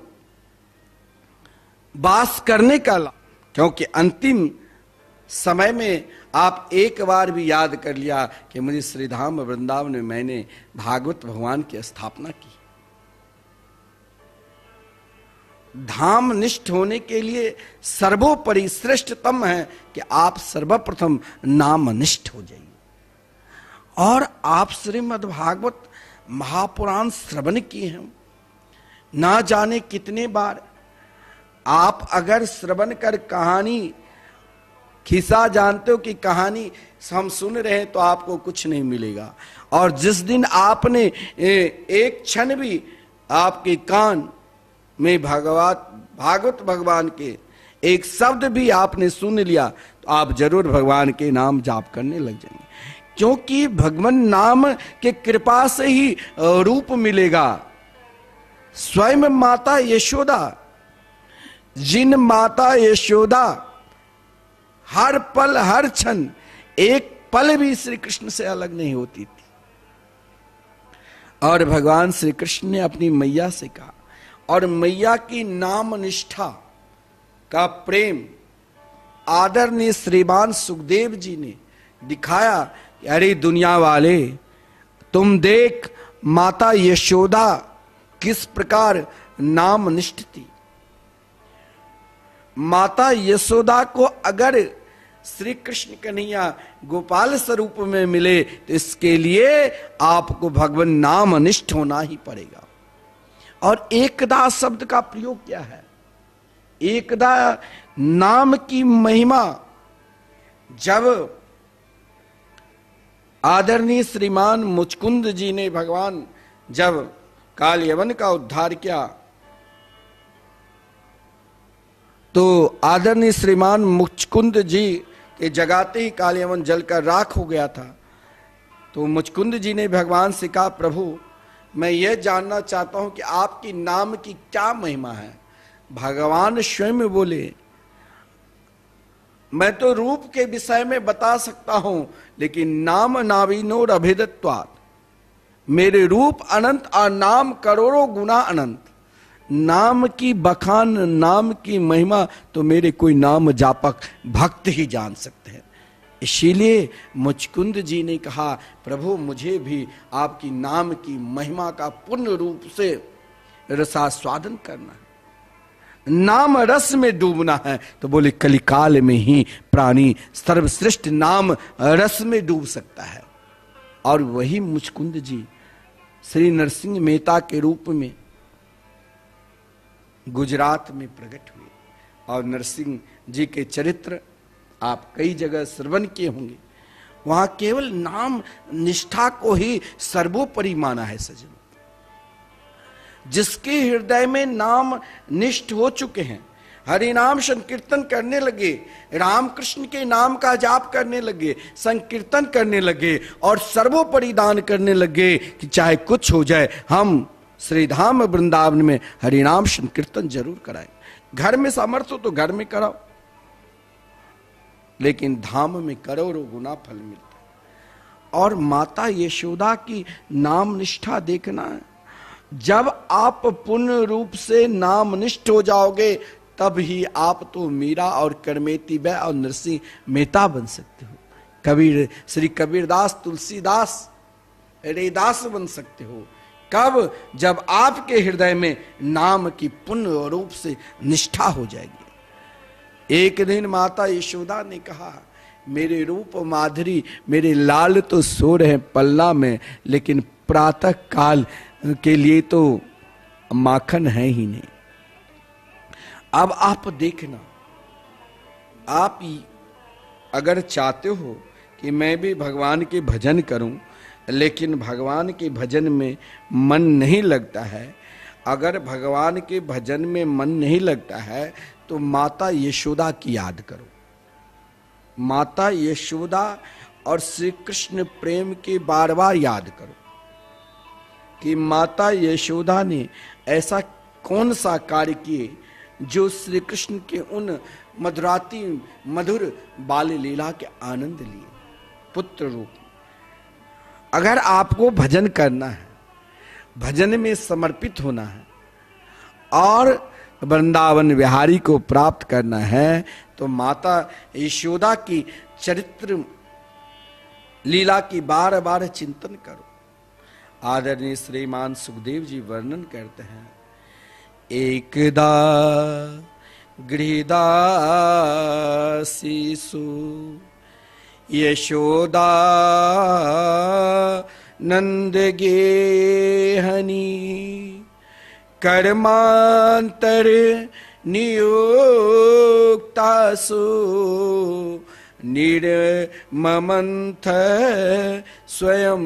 वास करने का लाभ। क्योंकि अंतिम समय में आप एक बार भी याद कर लिया कि मुझे श्रीधाम वृंदावन में मैंने भागवत भगवान की स्थापना की। धाम निष्ठ होने के लिए सर्वोपरि श्रेष्ठतम है कि आप सर्वप्रथम नाम निष्ठ हो जाइए। और आप श्रीमद् भागवत महापुराण श्रवण किए हैं, ना जाने कितने बार। आप अगर श्रवण कर कहानी खिस्सा जानते हो कि कहानी हम सुन रहे हैं तो आपको कुछ नहीं मिलेगा। और जिस दिन आपने एक क्षण भी आपके कान में भागवत भगवान के एक शब्द भी आपने सुन लिया तो आप जरूर भगवान के नाम जाप करने लग जाएंगे। क्योंकि भगवान नाम के कृपा से ही रूप मिलेगा। स्वयं माता यशोदा, जिन माता यशोदा हर पल हर क्षण एक पल भी श्री कृष्ण से अलग नहीं होती थी। और भगवान श्री कृष्ण ने अपनी मैया से कहा, और मैया की नाम निष्ठा का प्रेम आदरणीय श्रीमान सुखदेव जी ने दिखाया कि अरे दुनिया वाले, तुम देख माता यशोदा किस प्रकार नाम निष्ठ थी। माता यशोदा को अगर श्री कृष्ण कन्हैया गोपाल स्वरूप में मिले तो इसके लिए आपको भगवान नाम निष्ठ होना ही पड़ेगा। और एकदा शब्द का प्रयोग क्या है? एकदा नाम की महिमा जब आदरणीय श्रीमान मुचकुंद जी ने भगवान जब काल यवन का उद्धार किया तो आदरणीय श्रीमान मुचकुंद जी के जगाते ही काल यवन जलकर राख हो गया था। तो मुचकुंद जी ने भगवान से कहा, प्रभु मैं यह जानना चाहता हूं कि आपकी नाम की क्या महिमा है। भगवान स्वयं बोले, मैं तो रूप के विषय में बता सकता हूं लेकिन नाम नाविनोर अभेदत्वात्, मेरे रूप अनंत और नाम करोड़ों गुना अनंत। नाम की बखान, नाम की महिमा तो मेरे कोई नाम जापक भक्त ही जान सकते हैं। इसीलिए मुचकुंद जी ने कहा, प्रभु मुझे भी आपकी नाम की महिमा का पूर्ण रूप से रसास्वादन करना है, नाम रस में डूबना है। तो बोले कलिकाल में ही प्राणी सर्वश्रेष्ठ नाम रस में डूब सकता है। और वही मुचकुंद जी श्री नरसिंह मेहता के रूप में गुजरात में प्रकट हुए। और नरसिंह जी के चरित्र आप कई जगह श्रवण किए होंगे। वहां केवल नाम निष्ठा को ही सर्वोपरि माना है सज्जनों। जिसके हृदय में नाम निष्ठ हो चुके हैं, हरि नाम संकीर्तन करने लगे, रामकृष्ण के नाम का जाप करने लगे, संकीर्तन करने लगे और सर्वोपरि दान करने लगे कि चाहे कुछ हो जाए हम श्रीधाम वृंदावन में हरिनाम संकीर्तन जरूर कराएं। घर में सामर्थ्य हो तो घर में कराओ, लेकिन धाम में करोड़ों गुना फल मिलता है। और माता यशोदा की नाम निष्ठा देखना है। जब आप पूर्ण रूप से नाम निष्ठ हो जाओगे तब ही आप तो मीरा और करमेती बै और नरसिंह मेहता बन सकते हो। कबीर, श्री कबीरदास, तुलसीदास, रैदास बन सकते हो। कब? जब आपके हृदय में नाम की पूर्ण रूप से निष्ठा हो जाएगी। एक दिन माता यशोदा ने कहा, मेरे रूप माधुरी, मेरे लाल तो सो रहे पल्ला में, लेकिन प्रातः काल के लिए तो माखन है ही नहीं। अब आप देखना, आप अगर चाहते हो कि मैं भी भगवान के भजन करूं, लेकिन भगवान के भजन में मन नहीं लगता है, अगर भगवान के भजन में मन नहीं लगता है तो माता यशोदा की याद करो। माता यशोदा और श्री कृष्ण प्रेम के बार बार याद करो कि माता यशोदा ने ऐसा कौन सा कार्य किए जो श्री कृष्ण के उन मधुराती मधुर बाल लीला के आनंद लिए पुत्र रूप। अगर आपको भजन करना है, भजन में समर्पित होना है और वृंदावन विहारी को प्राप्त करना है तो माता यशोदा की चरित्र लीला की बार बार चिंतन करो। आदरणीय श्रीमान सुखदेव जी वर्णन करते हैं, एकदा गृहदासीसु यशोदा नंद गेहनी कर्मांतर नियोक्तासु निर्ममंथ स्वयं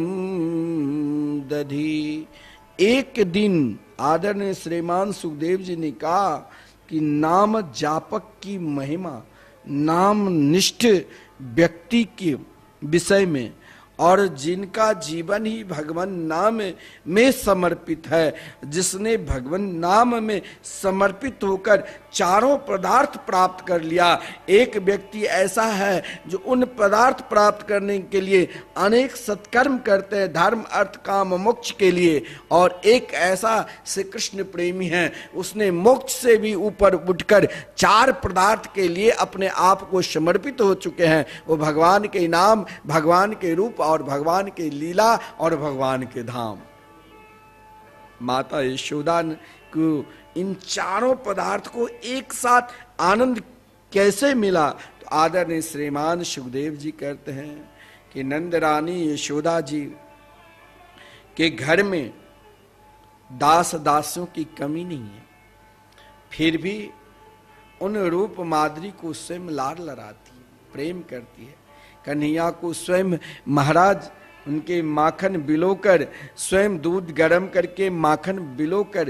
दधी। एक दिन आदरणीय श्रीमान सुखदेव जी ने कहा कि नाम जापक की महिमा, नाम निष्ठ व्यक्ति के विषय में और जिनका जीवन ही भगवान नाम में समर्पित है, जिसने भगवान नाम में समर्पित होकर चारों पदार्थ प्राप्त कर लिया, एक व्यक्ति ऐसा है जो उन पदार्थ प्राप्त करने के लिए अनेक सत्कर्म करते हैं, धर्म अर्थ काम मोक्ष के लिए, और एक ऐसा श्री कृष्ण प्रेमी है, उसने मोक्ष से भी ऊपर उठकर चार पदार्थ के लिए अपने आप को समर्पित हो चुके हैं। वो भगवान के नाम, भगवान के रूप और भगवान के लीला और भगवान के धाम। माता यशोदा को इन चारों पदार्थ को एक साथ आनंद कैसे मिला? तो आदरणीय श्रीमान सुखदेव जी कहते हैं कि नंद रानी यशोदा जी के घर में दास दासियों की कमी नहीं है, फिर भी उन रूप माधुरी को स्वयं लाड लड़ाती है, प्रेम करती है। कन्हैया को स्वयं महाराज उनके माखन बिलोकर, स्वयं दूध गर्म करके माखन बिलोकर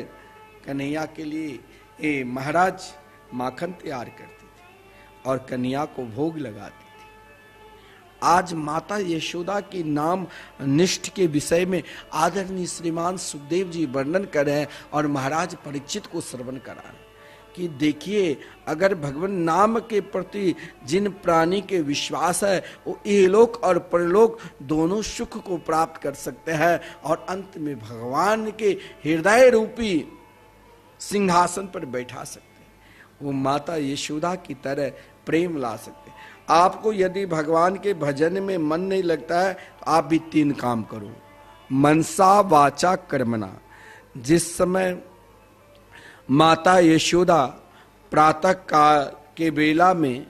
कन्हैया के लिए महाराज माखन तैयार करते थे और कन्हैया को भोग लगाती थी। आज माता यशोदा के नाम निष्ठ के विषय में आदरणीय श्रीमान सुखदेव जी वर्णन कर रहे हैं और महाराज परीक्षित को श्रवण करा रहे हैं कि देखिए, अगर भगवान नाम के प्रति जिन प्राणी के विश्वास है वो इहलोक और परलोक दोनों सुख को प्राप्त कर सकते हैं और अंत में भगवान के हृदय रूपी सिंहासन पर बैठा सकते हैं। वो माता यशोदा की तरह प्रेम ला सकते हैं। आपको यदि भगवान के भजन में मन नहीं लगता है तो आप भी तीन काम करो, मनसा वाचा कर्मणा। जिस समय माता यशोदा प्रातः काल के बेला में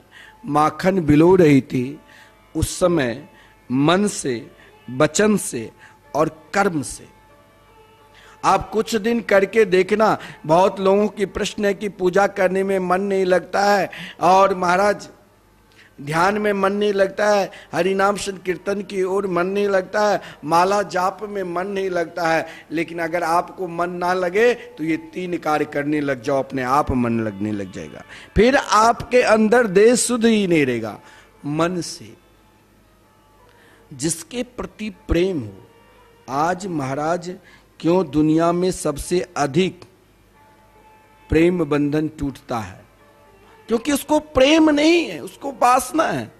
माखन बिलो रही थी, उस समय मन से, वचन से और कर्म से आप कुछ दिन करके देखना। बहुत लोगों की प्रश्न है कि पूजा करने में मन नहीं लगता है और महाराज ध्यान में मन नहीं लगता है, हरिनाम संकीर्तन की ओर मन नहीं लगता है, माला जाप में मन नहीं लगता है। लेकिन अगर आपको मन ना लगे तो ये तीन कार्य करने लग जाओ, अपने आप मन लगने लग जाएगा। फिर आपके अंदर देह शुद्ध ही नहीं रहेगा। मन से जिसके प्रति प्रेम हो, आज महाराज क्यों दुनिया में सबसे अधिक प्रेम बंधन टूटता है? क्योंकि उसको प्रेम नहीं है, उसको वासना है।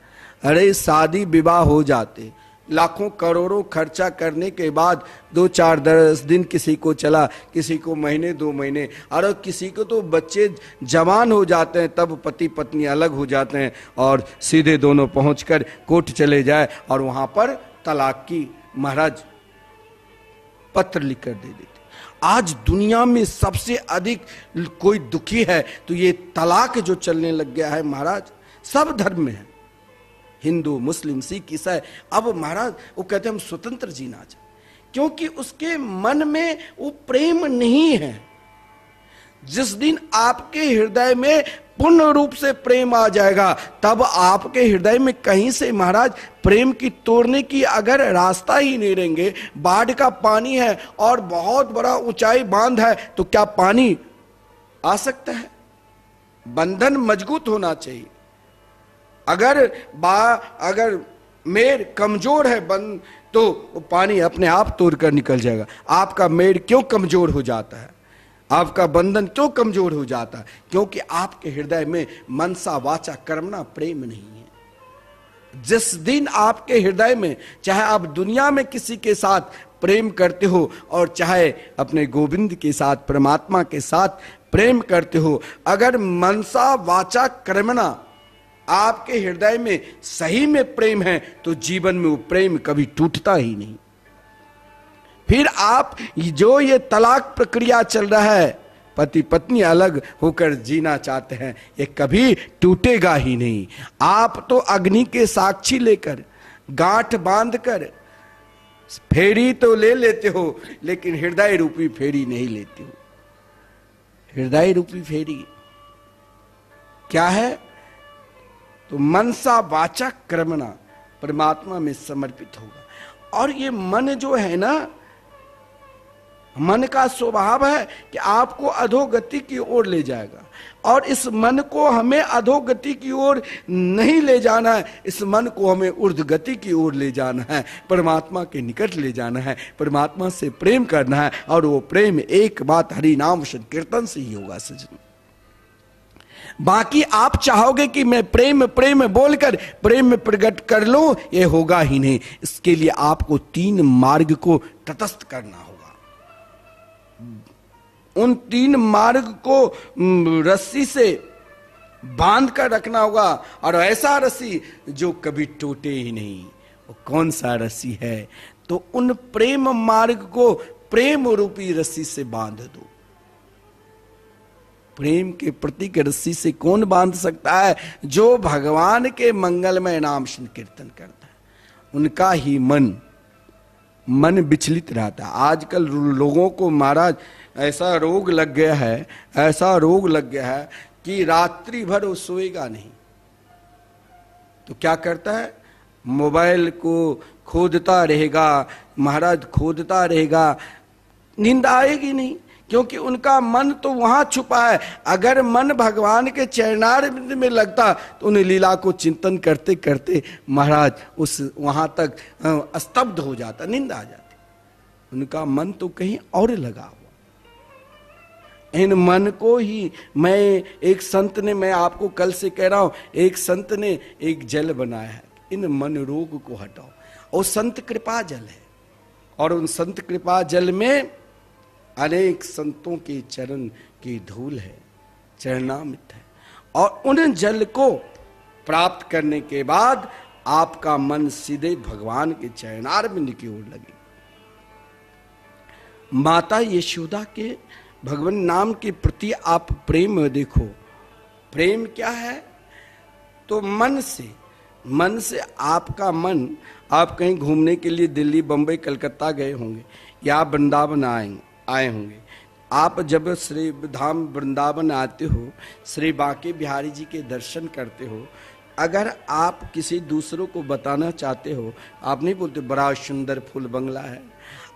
अरे शादी विवाह हो जाते, लाखों करोड़ों खर्चा करने के बाद 2-4-10 दिन किसी को चला, किसी को महीने 2 महीने, और किसी को तो बच्चे जवान हो जाते हैं, तब पति पत्नी अलग हो जाते हैं और सीधे दोनों पहुंचकर कोर्ट चले जाए और वहां पर तलाक की महाराज पत्र लिखकर दे देते। आज दुनिया में सबसे अधिक कोई दुखी है तो ये तलाक जो चलने लग गया है महाराज, सब धर्म में है, हिंदू मुस्लिम सिख ईसाई। अब महाराज वो कहते हैं हम स्वतंत्र जीना चाहते, क्योंकि उसके मन में वो प्रेम नहीं है। जिस दिन आपके हृदय में पूर्ण रूप से प्रेम आ जाएगा, तब आपके हृदय में कहीं से महाराज प्रेम की तोड़ने की अगर रास्ता ही नहीं रहेंगे, बाढ़ का पानी है और बहुत बड़ा ऊंचाई बांध है, तो क्या पानी आ सकता है? बंधन मजबूत होना चाहिए। अगर मेड़ कमजोर है बंद, तो वो पानी अपने आप तोड़ कर निकल जाएगा। आपका मेड़ क्यों कमजोर हो जाता है? आपका बंधन क्यों कमजोर हो जाता है? क्योंकि आपके हृदय में मनसा वाचा कर्मणा प्रेम नहीं है। जिस दिन आपके हृदय में, चाहे आप दुनिया में किसी के साथ प्रेम करते हो और चाहे अपने गोविंद के साथ, परमात्मा के साथ प्रेम करते हो, अगर मनसा वाचा कर्मणा आपके हृदय में सही में प्रेम है, तो जीवन में वो प्रेम कभी टूटता ही नहीं। फिर आप जो ये तलाक प्रक्रिया चल रहा है, पति पत्नी अलग होकर जीना चाहते हैं, ये कभी टूटेगा ही नहीं। आप तो अग्नि के साक्षी लेकर, गांठ बांधकर फेरी तो ले लेते हो, लेकिन हृदय रूपी फेरी नहीं लेते हो। हृदय रूपी फेरी क्या है? तो मनसा वाचा कर्मणा परमात्मा में समर्पित होगा। और ये मन जो है ना, मन का स्वभाव है कि आपको अधोगति की ओर ले जाएगा, और इस मन को हमें अधोगति की ओर नहीं ले जाना है। इस मन को हमें ऊर्ध्वगति की ओर ले जाना है, परमात्मा के निकट ले जाना है, परमात्मा से प्रेम करना है। और वो प्रेम एक बात हरि नाम संकीर्तन से ही होगा सजन। बाकी आप चाहोगे कि मैं प्रेम प्रेम बोलकर प्रेम में प्रकट कर लूं, ये होगा ही नहीं। इसके लिए आपको 3 मार्ग को तटस्थ करना होगा। उन 3 मार्ग को रस्सी से बांध कर रखना होगा, और ऐसा रस्सी जो कभी टूटे ही नहीं। वो कौन सा रस्सी है? तो उन प्रेम मार्ग को प्रेम रूपी रस्सी से बांध दो। प्रेम के प्रतीक रस्सी से कौन बांध सकता है? जो भगवान के मंगलमय नाम संकीर्तन करता है, उनका ही मन विचलित रहता है। आजकल लोगों को महाराज ऐसा रोग लग गया है, ऐसा रोग लग गया है कि रात्रि भर वो सोएगा नहीं। तो क्या करता है? मोबाइल को खोदता रहेगा महाराज, खोदता रहेगा, नींद आएगी नहीं, क्योंकि उनका मन तो वहां छुपा है। अगर मन भगवान के चरणारविंद में लगता, तो उन्हें लीला को चिंतन करते करते महाराज उस वहां तक स्तब्ध हो जाता, नींद आ जाती। उनका मन तो कहीं और लगा हुआ। इन मन को ही एक संत ने, मैं आपको कल से कह रहा हूं, एक संत ने एक जल बनाया है, इन मन रोग को हटाओ। और संत कृपा जल है, और उन संत कृपा जल में अनेक संतों के चरण की धूल है, चरणामृत है। और उन जल को प्राप्त करने के बाद आपका मन सीधे भगवान के चरणारविंद की ओर लगे। माता यशोदा के भगवान नाम के प्रति आप प्रेम देखो। प्रेम क्या है? तो मन से आपका मन, आप कहीं घूमने के लिए दिल्ली, बंबई, कलकत्ता गए होंगे, या वृंदावन आए होंगे। आप जब श्री धाम वृंदावन आते हो, श्री बांके बिहारी जी के दर्शन करते हो, अगर आप किसी दूसरों को बताना चाहते हो, आप नहीं बोलते बड़ा सुंदर फूल बंगला है।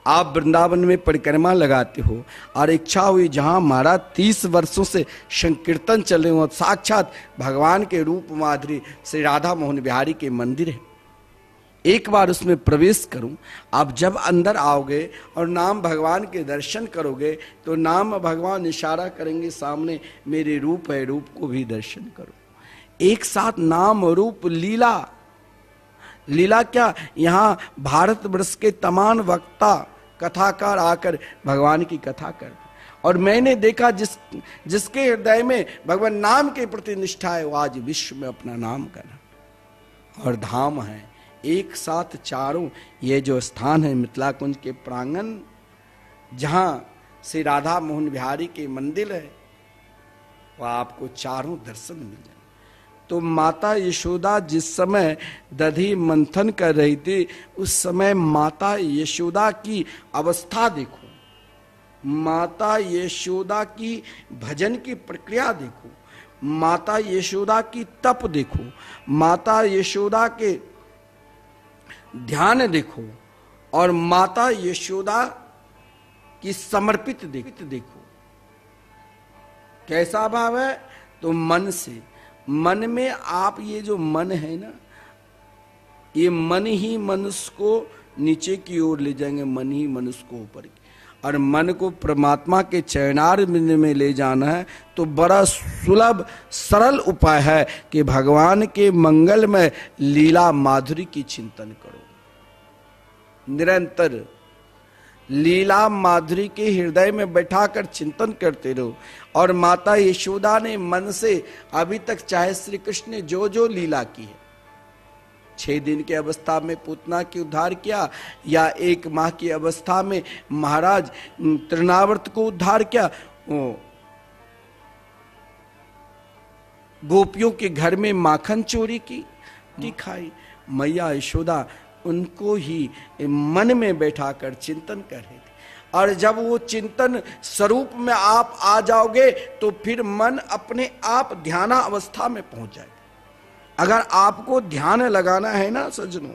आप वृंदावन में परिक्रमा लगाते हो, और इच्छा हुई जहां हमारा 30 वर्षों से संकीर्तन चले हुए, साक्षात भगवान के रूप माधुरी श्री राधा मोहन बिहारी के मंदिर है, एक बार उसमें प्रवेश करूं। आप जब अंदर आओगे और नाम भगवान के दर्शन करोगे, तो नाम भगवान इशारा करेंगे सामने, मेरे रूप है, रूप को भी दर्शन करो। एक साथ नाम रूप लीला क्या, यहाँ भारतवर्ष के तमाम वक्ता कथाकार आकर भगवान की कथा करते। और मैंने देखा जिसके हृदय में भगवान नाम के प्रति निष्ठा है, वो आज विश्व में अपना नाम करा। और धाम है एक साथ चारों, ये जो स्थान है मिथिला कुंज के प्रांगण, जहां श्री राधा मोहन बिहारी के मंदिर है, वह आपको चारों दर्शन मिल जाए। तो माता यशोदा जिस समय दधी मंथन कर रही थी, उस समय माता यशोदा की अवस्था देखो। माता यशोदा की भजन की प्रक्रिया देखो, माता यशोदा की तप देखो, माता यशोदा के ध्यान देखो, और माता यशोदा की समर्पित देखो। कैसा भाव है? तो मन से, मन में आप ये जो मन है ना, ये मन ही मनुष्य को नीचे की ओर ले जाएंगे, मन ही मनुष्य को ऊपर की। और मन को परमात्मा के चरणारविंद में ले जाना है तो बड़ा सुलभ सरल उपाय है कि भगवान के मंगलमय लीला माधुरी की चिंतन करो। निरंतर लीला माधुरी के हृदय में बैठाकर चिंतन करते रहो। और माता यशोदा ने मन से अभी तक चाहे श्री कृष्ण ने जो जो लीला की है, 6 दिन की अवस्था में पूतना की उद्धार किया, या 1 माह की अवस्था में महाराज तृणावर्त को उद्धार किया, गोपियों के घर में माखन चोरी की खाई, मैया यशोदा उनको ही मन में बैठाकर चिंतन कर रहे थे। और जब वो चिंतन स्वरूप में आप आ जाओगे तो फिर मन अपने आप ध्याना अवस्था में पहुंच जाएगा। अगर आपको ध्यान लगाना है ना सज्जनों,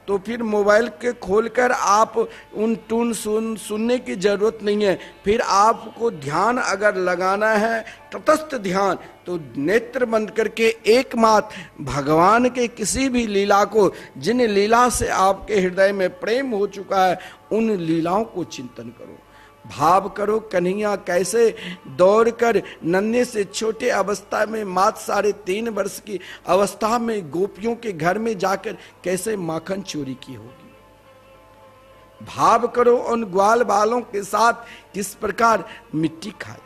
तो फिर मोबाइल के खोलकर आप उन टून सुनने की जरूरत नहीं है। फिर आपको ध्यान अगर लगाना है, तटस्थ ध्यान, तो नेत्र बंद करके एकमात्र भगवान के किसी भी लीला को, जिन लीला से आपके हृदय में प्रेम हो चुका है, उन लीलाओं को चिंतन करो, भाव करो। कन्हैया कैसे दौड़कर नन्हे से छोटे अवस्था में, मात्र 3.5 वर्ष की अवस्था में गोपियों के घर में जाकर कैसे माखन चोरी की होगी। भाव करो उन ग्वाल बालों के साथ किस प्रकार मिट्टी खाई।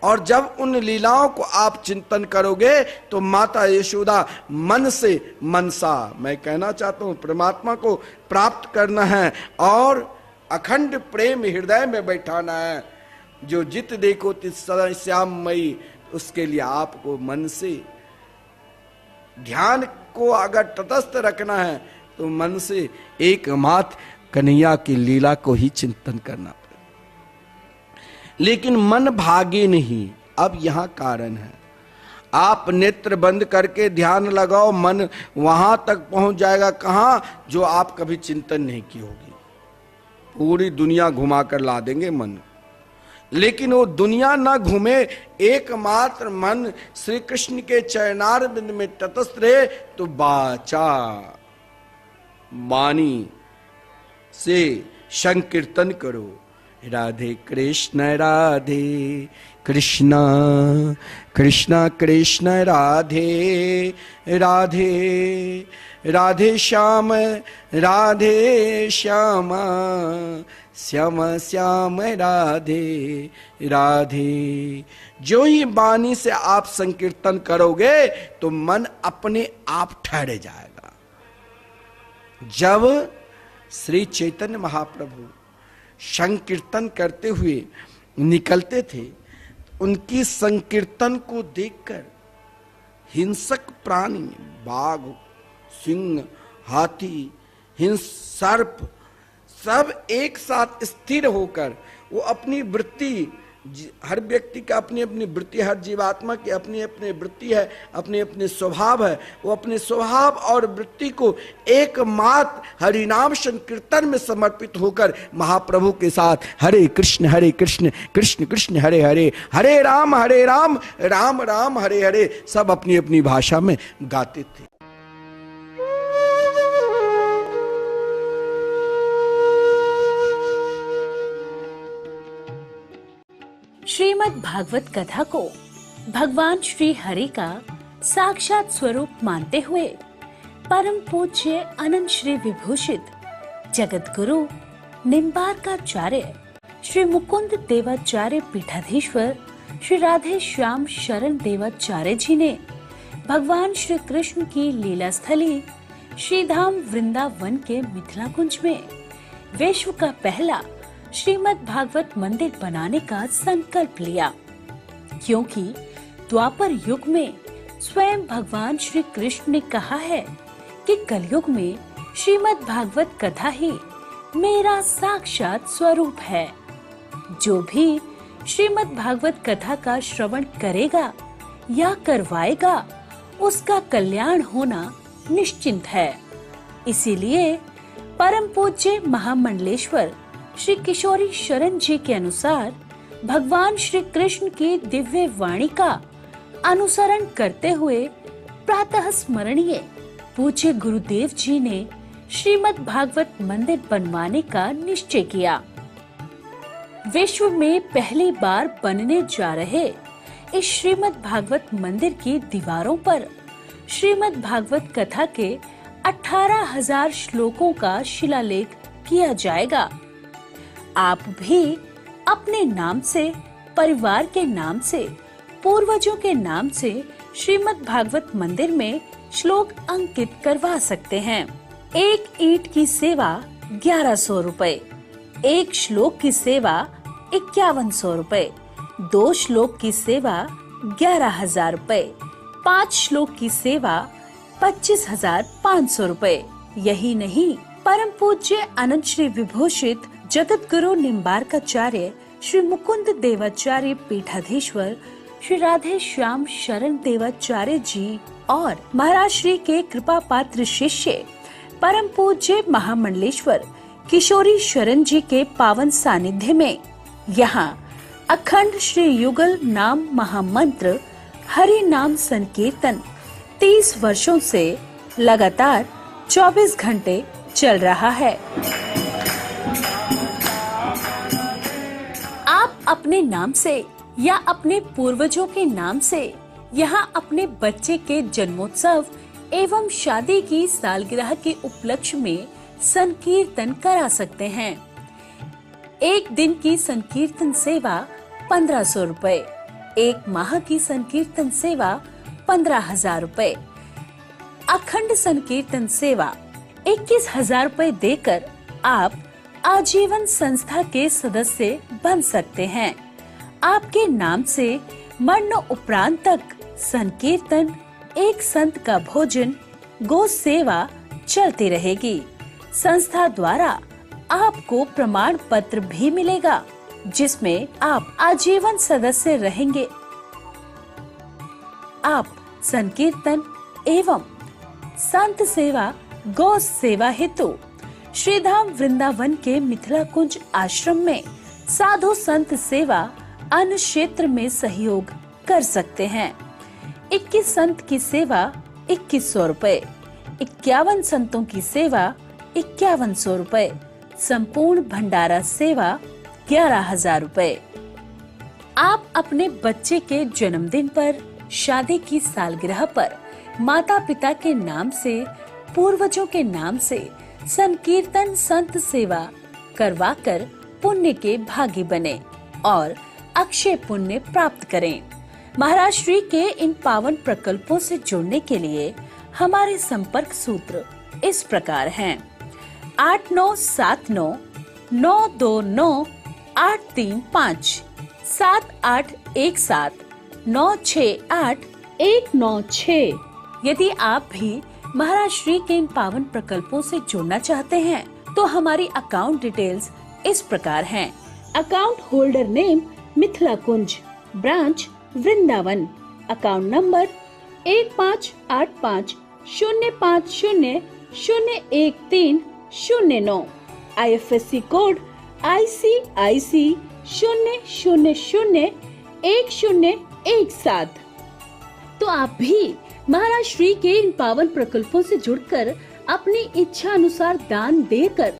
और जब उन लीलाओं को आप चिंतन करोगे तो माता यशोदा मन से मनसा, मैं कहना चाहता हूं परमात्मा को प्राप्त करना है और अखंड प्रेम हृदय में बैठाना है। जो जित देखो तित सदा श्याममयी, उसके लिए आपको मन से ध्यान को अगर तटस्थ रखना है तो मन से एकमात्र कन्हैया की लीला को ही चिंतन करना पड़ेगा। लेकिन मन भागे नहीं। अब यहां कारण है, आप नेत्र बंद करके ध्यान लगाओ, मन वहां तक पहुंच जाएगा कहां, जो आप कभी चिंतन नहीं की होगी। पूरी दुनिया घुमा कर ला देंगे मन, लेकिन वो दुनिया ना घूमे, एकमात्र मन श्री कृष्ण के चरणारविंद में तटस्थ रहे तो बाचा वाणी से संकीर्तन करो। राधे कृष्ण राधे कृष्ण कृष्ण कृष्ण राधे राधे राधे श्याम श्याम श्याम श्याम राधे राधे। जो ही वाणी से आप संकीर्तन करोगे तो मन अपने आप ठहर जाएगा। जब श्री चैतन्य महाप्रभु संकीर्तन करते हुए निकलते थे, उनकी संकीर्तन को देखकर हिंसक प्राणी, बाघ, सिंह, हाथी, सर्प, सब एक साथ स्थिर होकर वो अपनी वृत्ति, हर व्यक्ति का अपनी अपनी वृत्ति, हर जीवात्मा की अपनी अपनी वृत्ति है, अपने अपने स्वभाव है, वो अपने स्वभाव और वृत्ति को एकमात्र हरिनाम संकीर्तन में समर्पित होकर महाप्रभु के साथ हरे कृष्ण कृष्ण कृष्ण हरे हरे, हरे राम राम राम हरे हरे, सब अपनी अपनी भाषा में गाते थे। श्रीमद् भागवत कथा को भगवान श्री हरि का साक्षात स्वरूप मानते हुए परम पूज्य अनंत श्री विभूषित जगत गुरु निम्बारकाचार्य श्री मुकुंद देवाचार्य पीठाधीश्वर श्री राधे श्याम शरण देवाचार्य जी ने भगवान श्री कृष्ण की लीला स्थली श्रीधाम वृंदावन के मिथिला कुंज में विश्व का पहला श्रीमद् भागवत मंदिर बनाने का संकल्प लिया, क्योंकि द्वापर युग में स्वयं भगवान श्री कृष्ण ने कहा है कि कलयुग में श्रीमद् भागवत कथा ही मेरा साक्षात स्वरूप है। जो भी श्रीमद् भागवत कथा का श्रवण करेगा या करवाएगा उसका कल्याण होना निश्चिंत है। इसीलिए परम पूज्य महामंडलेश्वर श्री किशोरी शरण जी के अनुसार भगवान श्री कृष्ण की दिव्य वाणी का अनुसरण करते हुए प्रातः स्मरणीय पूज्य गुरुदेव जी ने श्रीमद् भागवत मंदिर बनवाने का निश्चय किया। विश्व में पहली बार बनने जा रहे इस श्रीमद् भागवत मंदिर की दीवारों पर श्रीमद् भागवत कथा के 18,000 श्लोकों का शिलालेख किया जाएगा। आप भी अपने नाम से, परिवार के नाम से, पूर्वजों के नाम से श्रीमद् भागवत मंदिर में श्लोक अंकित करवा सकते हैं। एक ईंट की सेवा 1100 रुपए, एक श्लोक की सेवा 5100 रुपए, 2 श्लोक की सेवा 11,000 रुपए, 5 श्लोक की सेवा 25,500 रुपए। यही नहीं, परम पूज्य अनंत श्री विभूषित जगत गुरु निम्बार्काचार्य श्री मुकुंद देवाचार्य पीठाधीश्वर श्री राधे श्याम शरण देवाचार्य जी और महाराज श्री के कृपा पात्र शिष्य परम पूज्य महामंडलेश्वर किशोरी शरण जी के पावन सानिध्य में यहाँ अखंड श्री युगल नाम महामंत्र हरि नाम संकीर्तन 30 वर्षों से लगातार 24 घंटे चल रहा है। आप अपने नाम से या अपने पूर्वजों के नाम से यहाँ अपने बच्चे के जन्मोत्सव एवं शादी की सालगिरह के उपलक्ष्य में संकीर्तन करा सकते हैं। एक दिन की संकीर्तन सेवा 1500 रुपए, एक माह की संकीर्तन सेवा 15,000 रुपए, अखंड संकीर्तन सेवा 21,000 रुपए देकर आप आजीवन संस्था के सदस्य बन सकते हैं। आपके नाम से मरण उपरांत तक संकीर्तन, एक संत का भोजन, गो सेवा चलती रहेगी। संस्था द्वारा आपको प्रमाण पत्र भी मिलेगा जिसमें आप आजीवन सदस्य रहेंगे। आप संकीर्तन एवं संत सेवा, गौ सेवा हेतु श्रीधाम वृंदावन के मिथिला कुंज आश्रम में साधु संत सेवा अन्य क्षेत्र में सहयोग कर सकते हैं। 21 संत की सेवा 2100 रुपए, 51 संतों की सेवा 5100 रुपए, संपूर्ण भंडारा सेवा 11,000 रुपए। आप अपने बच्चे के जन्मदिन पर, शादी की सालगिरह पर माता पिता के नाम से, पूर्वजों के नाम से संकीर्तन संत सेवा करवाकर पुण्य के भागी बने और अक्षय पुण्य प्राप्त करें। महाराज श्री के इन पावन प्रकल्पों से जुड़ने के लिए हमारे संपर्क सूत्र इस प्रकार हैं: 8979 929 835, 7817 968 196। यदि आप भी महाराज श्री के इन पावन प्रकल्पों से जुड़ना चाहते हैं तो हमारी अकाउंट डिटेल्स इस प्रकार हैं। Account holder name Mithila Kunj, branch Vrindavan, account number 158505001309, IFSC code ICIC 0001017। तो आप भी महाराज श्री के इन पावन प्रकल्पों से जुड़कर अपनी इच्छा अनुसार दान देकर